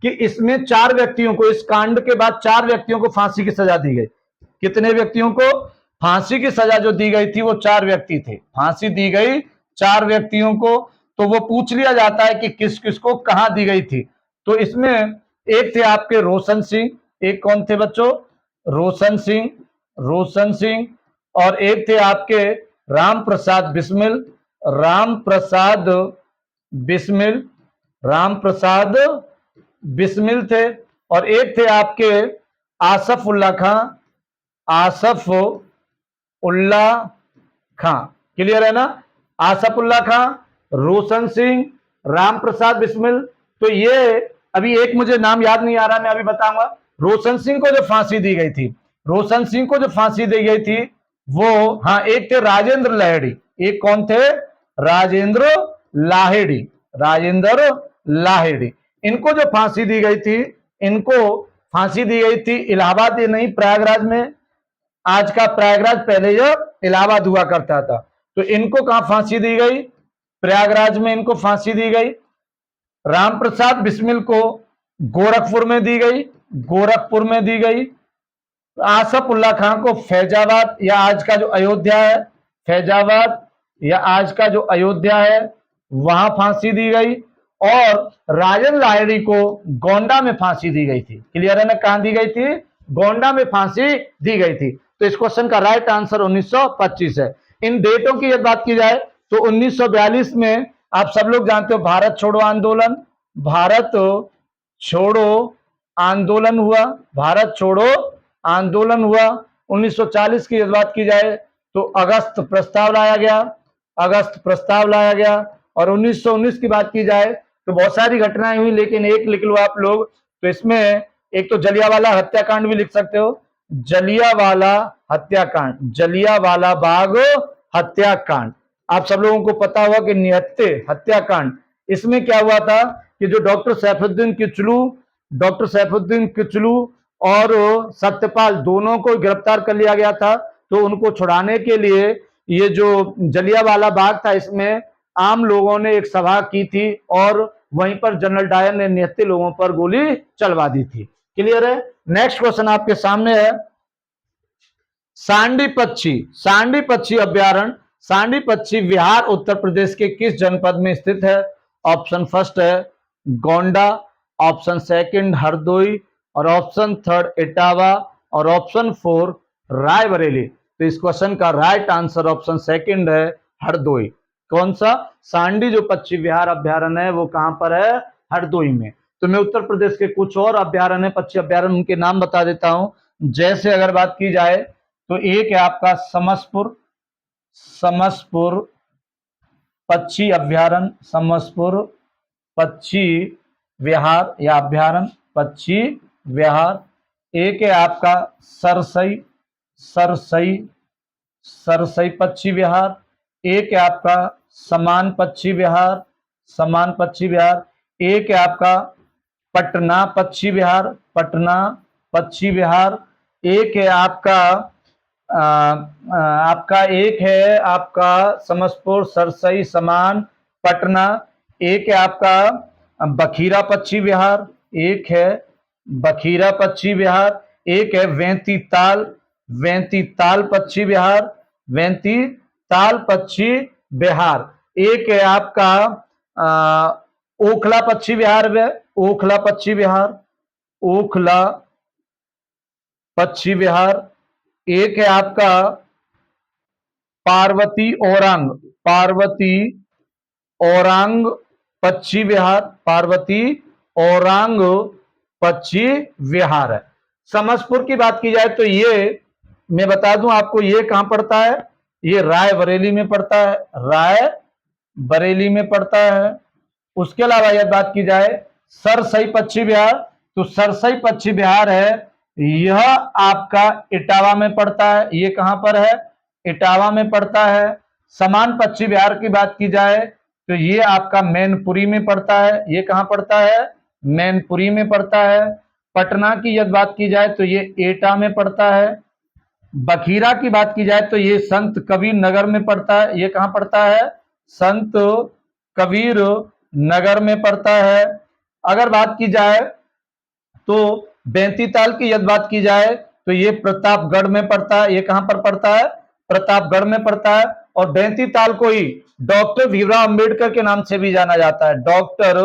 कि इसमें 4 व्यक्तियों को, इस कांड के बाद 4 व्यक्तियों को फांसी की सजा दी गई। कितने व्यक्तियों को फांसी की सजा जो दी गई थी वो 4 व्यक्ति थे। फांसी दी गई 4 व्यक्तियों को। तो वो पूछ लिया जाता है कि किस किस को कहां दी गई थी। तो इसमें एक थे आपके रोशन सिंह, एक कौन थे बच्चों? रोशन सिंह। और एक थे आपके राम प्रसाद बिस्मिल थे। और एक थे आपके आसफ उल्ला खां। क्लियर है ना? आसफ उल्ला खां, रोशन सिंह, राम प्रसाद बिस्मिल। तो ये अभी एक मुझे नाम याद नहीं आ रहा, मैं अभी बताऊंगा। रोशन सिंह को जो फांसी दी गई थी वो, हाँ, एक थे राजेंद्र लाहिड़ी। एक कौन थे? राजेंद्र लाहिड़ी। इनको जो फांसी दी गई थी, इलाहाबाद ये नहीं, प्रयागराज में। आज का प्रयागराज, पहले यह इलाहाबाद हुआ करता था। तो इनको कहां फांसी दी गई? प्रयागराज में इनको फांसी दी गई। राम प्रसाद बिस्मिल को गोरखपुर में दी गई। आसफ उल्ला खां को फैजाबाद या आज का जो अयोध्या है, वहां फांसी दी गई, और राजन लाहिड़ी को गोंडा में फांसी दी गई थी। क्लियर है ना, कहां दी गई थी? गोंडा में फांसी दी गई थी। तो इस क्वेश्चन का राइट आंसर 1925 है। इन डेटों की यदि बात की जाए तो 1942 में आप सब लोग जानते हो भारत छोड़ो आंदोलन, भारत छोड़ो आंदोलन हुआ, भारत छोड़ो आंदोलन हुआ। 1940 की यदि बात की जाए तो अगस्त प्रस्ताव लाया गया, अगस्त प्रस्ताव लाया गया। और 1919 की बात की जाए तो बहुत सारी घटनाएं हुई, लेकिन एक लिख लो आप लोग, तो इसमें एक तो जलियांवाला हत्याकांड भी लिख सकते हो, जलियांवाला हत्याकांड, जलियांवाला बाग हत्याकांड। आप सब लोगों को पता होगा कि निहत्थे हत्याकांड, इसमें क्या हुआ था कि जो डॉक्टर सैफुद्दीन किचलू, डॉक्टर सैफुद्दीन किचलू और सत्यपाल दोनों को गिरफ्तार कर लिया गया था। तो उनको छुड़ाने के लिए ये जो जलियांवाला बाग था, इसमें आम लोगों ने एक सभा की थी और वहीं पर जनरल डायर ने निहत्थे लोगों पर गोली चलवा दी थी। क्लियर है? नेक्स्ट क्वेश्चन आपके सामने है, सांडी पक्षी, सांडी पक्षी अभ्यारण्य, सांडी पक्षी विहार उत्तर प्रदेश के किस जनपद में स्थित है? ऑप्शन फर्स्ट है गोंडा, ऑप्शन सेकंड हरदोई, और ऑप्शन थर्ड इटावा, और ऑप्शन फोर रायबरेली। तो इस क्वेश्चन का राइट आंसर ऑप्शन सेकंड है हरदोई। कौन सा? सांडी जो पक्षी विहार अभ्यारण्य है वो कहां पर है? हरदोई में। तो मैं उत्तर प्रदेश के कुछ और अभ्यारण्य, पक्षी अभ्यारण्य, उनके नाम बता देता हूं। जैसे अगर बात की जाए तो एक है आपका समसपुर, समसपुर पक्षी अभ्यारण्य, समसपुर पक्षी विहार या अभ्यारण्य, पक्षी विहार। एक है आपका सरसई, सरसई, सरसई पक्षी विहार। एक है आपका समान पक्षी विहार, समान पक्षी विहार। एक है आपका पटना पक्षी विहार, पटना पक्षी विहार। एक है आपका आपका एक है आपका समसपुर, सरसई, समान, पटना। एक है आपका बखीरा पक्षी विहार, एक है बखीरा पक्षी विहार। एक है वेंती ताल, वेंती ताल पक्षी विहार, वेंती ताल पक्षी विहार। एक है आपका ओखला पक्षी विहार, ओखला पक्षी विहार, ओखला पक्षी विहार। एक है आपका पार्वती औरंग, पार्वती औरंग पक्षी विहार, पार्वती औरंग पक्षी विहार है। समसपुर की बात की जाए तो ये मैं बता दूं आपको, ये कहां पड़ता है? ये रायबरेली में पड़ता है, रायबरेली में पड़ता है। उसके अलावा यह बात की जाए सरसई पक्षी विहार, तो सरसई पक्षी विहार है, यह आपका इटावा में पड़ता है। ये कहां पर है? इटावा में पड़ता है। समान पक्षी विहार की बात की जाए तो ये आपका मैनपुरी में पड़ता है। ये कहां पड़ता है? मैनपुरी में पड़ता है। पटना की यदि बात की जाए तो ये एटा में पड़ता है। बखीरा की बात की जाए तो ये संत कबीर नगर में पड़ता है। ये कहां पड़ता है? संत कबीर नगर में पड़ता है। अगर बात की जाए तो बेंतीताल की यदि बात की जाए तो ये प्रतापगढ़ में पड़ता है। ये कहां पर पड़ता है? प्रतापगढ़ में पड़ता है। और बेंतीताल को ही डॉक्टर भीमराव अंबेडकर के नाम से भी जाना जाता है, डॉक्टर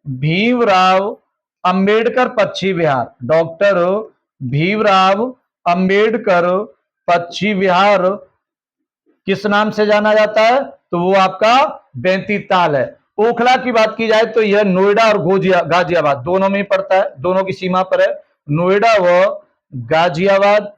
भीमराव अंबेडकर पक्षी विहार, डॉक्टर भीमराव अंबेडकर पक्षी विहार किस नाम से जाना जाता है? तो वो आपका बेंतीताल है। ओखला की बात की जाए तो यह नोएडा और गाजियाबाद दोनों में पड़ता है, दोनों की सीमा पर है, नोएडा व गाजियाबाद।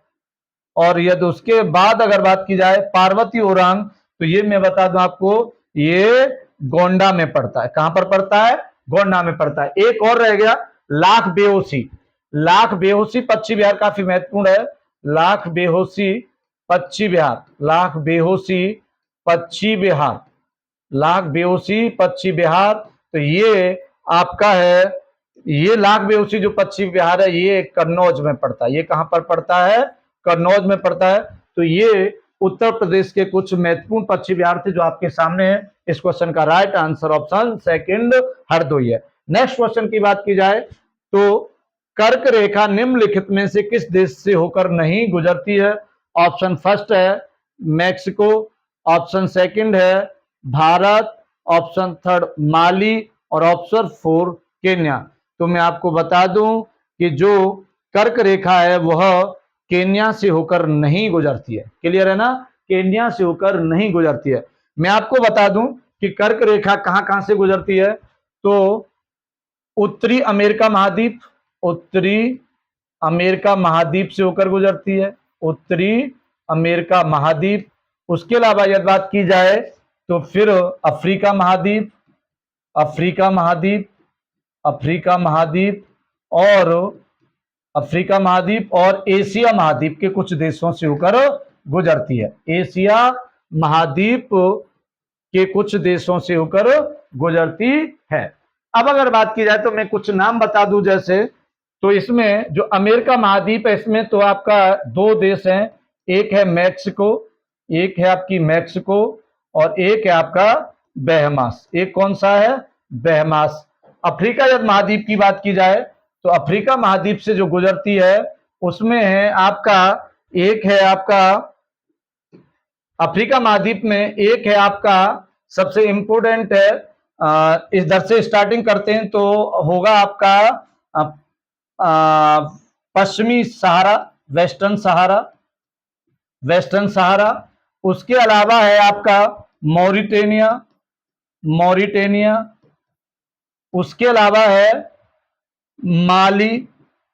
और यदि उसके बाद अगर बात की जाए पार्वती औरंग, तो ये मैं बता दूं आपको, ये गोंडा में पड़ता है। कहां पर पड़ता है? गोंडा में पड़ता है। एक और रह गया लाख बेहोशी, लाख बेहोशी पक्षी विहार काफी महत्वपूर्ण है। लाख बेहोशी पक्षी विहार, लाख बेहोशी पक्षी विहार, लाख बेहोशी पक्षी विहार। तो ये आपका है, ये लाख बेहोशी जो पक्षी विहार है ये कन्नौज में पड़ता है। ये कहां पर पड़ता है? कन्नौज में पड़ता है। तो ये उत्तर प्रदेश के कुछ महत्वपूर्ण पक्षी विहार थे जो आपके सामने है। इस क्वेश्चन का right answer option second Hardoi है। नेक्स्ट क्वेश्चन की बात की जाए तो कर्क रेखा निम्नलिखित में से किस देश से होकर नहीं गुजरती है? ऑप्शन फर्स्ट है मैक्सिको, ऑप्शन सेकंड है भारत, ऑप्शन थर्ड माली और ऑप्शन फोर केन्या। तो मैं आपको बता दूं कि जो कर्क रेखा है वह केन्या से होकर नहीं गुजरती है। क्लियर है ना, केन्या से होकर नहीं गुजरती है। मैं आपको बता दूं कि कर्क रेखा कहां कहां से गुजरती है। तो उत्तरी अमेरिका महाद्वीप, उत्तरी अमेरिका महाद्वीप से होकर गुजरती है, उत्तरी अमेरिका महाद्वीप। उसके अलावा यदि बात की जाए तो फिर अफ्रीका महाद्वीप, अफ्रीका महाद्वीप, अफ्रीका महाद्वीप और अफ्रीका महाद्वीप और एशिया महाद्वीप के कुछ देशों से होकर गुजरती है। एशिया महाद्वीप के कुछ देशों से होकर गुजरती है। अब अगर बात की जाए तो मैं कुछ नाम बता दूं, जैसे तो इसमें जो अमेरिका महाद्वीप है इसमें तो आपका दो देश हैं, एक है मैक्सिको, एक है आपकी मैक्सिको और एक है आपका बहमास। एक कौन सा है, बहमास। अफ्रीका जब महाद्वीप की बात की जाए तो अफ्रीका महाद्वीप से जो गुजरती है उसमें है आपका, एक है आपका अफ्रीका महाद्वीप में, एक है आपका सबसे इंपोर्टेंट है, इधर से स्टार्टिंग करते हैं तो होगा आपका पश्चिमी सहारा, वेस्टर्न सहारा, वेस्टर्न सहारा। उसके अलावा है आपका मॉरिटेनिया, मॉरिटेनिया। उसके अलावा है माली,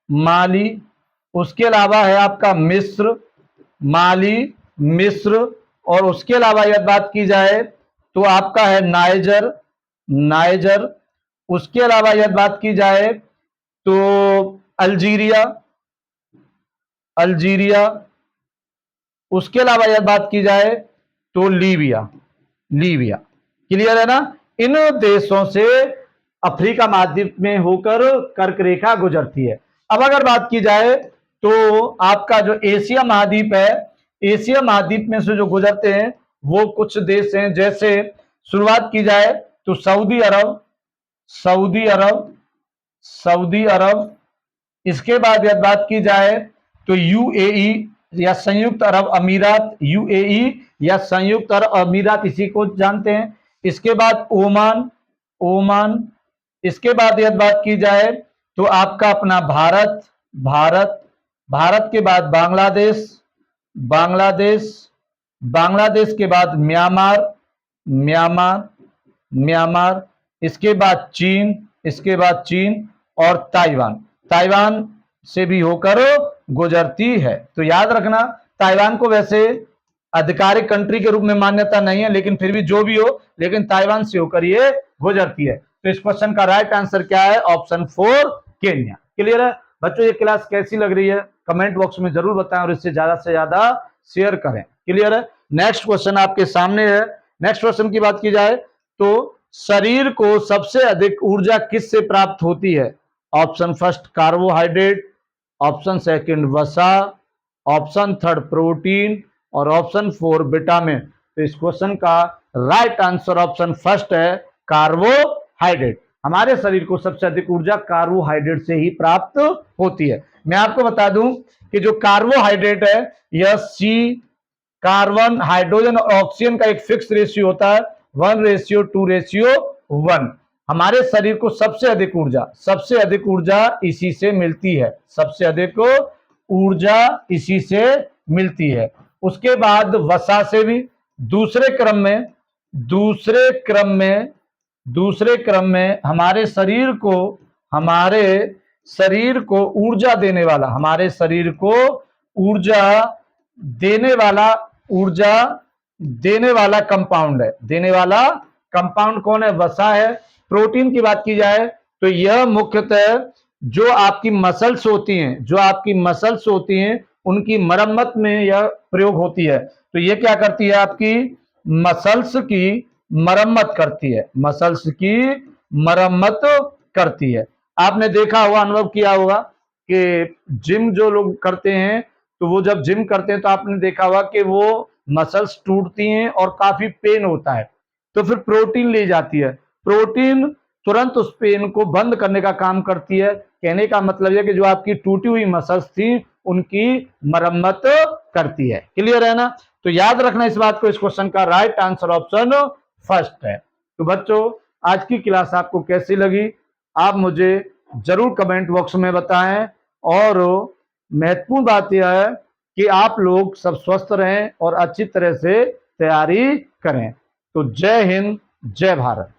माली। उसके अलावा है आपका मिस्र, माली, मिस्र। और उसके अलावा यदि बात की जाए तो आपका है नाइजर, नाइजर। उसके अलावा यदि बात की जाए तो अल्जीरिया, अल्जीरिया। उसके अलावा यदि बात की जाए तो लीबिया, लीबिया। क्लियर है ना, इन देशों से अफ्रीका महाद्वीप में होकर कर्क रेखा गुजरती है। अब अगर बात की जाए तो आपका जो एशिया महाद्वीप है, एशिया महाद्वीप में से जो गुजरते हैं वो कुछ देश हैं, जैसे शुरुआत की जाए तो सऊदी अरब, सऊदी अरब, सऊदी अरब। इसके बाद यदि बात की जाए तो यूएई या संयुक्त अरब अमीरात, यूएई या संयुक्त अरब अमीरात इसी को जानते हैं। इसके बाद ओमान, ओमान। इसके बाद यदि बात की जाए तो आपका अपना भारत, भारत। भारत के बाद बांग्लादेश, बांग्लादेश। बांग्लादेश के बाद म्यांमार, म्यांमार, म्यांमार। इसके बाद चीन, इसके बाद चीन और ताइवान, ताइवान से भी होकर गुजरती है। तो याद रखना, ताइवान को वैसे आधिकारिक कंट्री के रूप में मान्यता नहीं है, लेकिन फिर भी जो भी हो, लेकिन ताइवान से होकर ये गुजरती है। तो इस क्वेश्चन का राइट आंसर क्या है, ऑप्शन फोर केन्या। क्लियर है बच्चों, ये क्लास कैसी लग रही है कमेंट बॉक्स में जरूर बताएं और इससे ज्यादा से ज्यादा शेयर करें। क्लियर है, नेक्स्ट क्वेश्चन आपके सामने है। नेक्स्ट क्वेश्चन की बात की जाए तो शरीर को सबसे अधिक ऊर्जा किससे प्राप्त होती है। Option first carbohydrate, option second वसा, ऑप्शन थर्ड प्रोटीन और ऑप्शन फोर विटामिन। तो इस क्वेश्चन का राइट आंसर ऑप्शन फर्स्ट है, कार्बोहाइड्रेट। हमारे शरीर को सबसे अधिक ऊर्जा कार्बोहाइड्रेट से ही प्राप्त होती है। मैं आपको बता दूं कि जो कार्बोहाइड्रेट है यह सी, कार्बन, हाइड्रोजन और ऑक्सीजन का एक फिक्स रेशियो होता है, 1:2:1। हमारे शरीर को सबसे अधिक ऊर्जा, सबसे अधिक ऊर्जा इसी से मिलती है, सबसे अधिक ऊर्जा इसी से मिलती है। उसके बाद वसा से भी। दूसरे क्रम में, दूसरे क्रम में, दूसरे क्रम में हमारे शरीर को, हमारे शरीर को ऊर्जा देने वाला, हमारे शरीर को ऊर्जा देने वाला, ऊर्जा देने वाला कंपाउंड है, देने वाला कंपाउंड कौन है, वसा है। प्रोटीन की बात की जाए तो यह मुख्यतः जो आपकी मसल्स होती हैं, जो आपकी मसल्स होती हैं उनकी मरम्मत में यह प्रयोग होती है। तो यह क्या करती है, आपकी मसल्स की मरम्मत करती है, मसल्स की मरम्मत करती है। आपने देखा होगा, अनुभव किया होगा कि जिम जो लोग करते हैं तो वो जब जिम करते हैं तो आपने देखा होगा कि वो मसल्स टूटती हैं और काफी पेन होता है, तो फिर प्रोटीन ली जाती है। प्रोटीन तुरंत उस पेन को बंद करने का काम करती है। कहने का मतलब यह कि जो आपकी टूटी हुई मसल्स थी उनकी मरम्मत करती है। क्लियर है ना, तो याद रखना इस बात को, इस क्वेश्चन का राइट आंसर ऑप्शन फर्स्ट है। तो बच्चों, आज की क्लास आपको कैसी लगी, आप मुझे जरूर कमेंट बॉक्स में बताएं। और महत्वपूर्ण बात यह है कि आप लोग सब स्वस्थ रहें और अच्छी तरह से तैयारी करें। तो जय हिंद, जय भारत।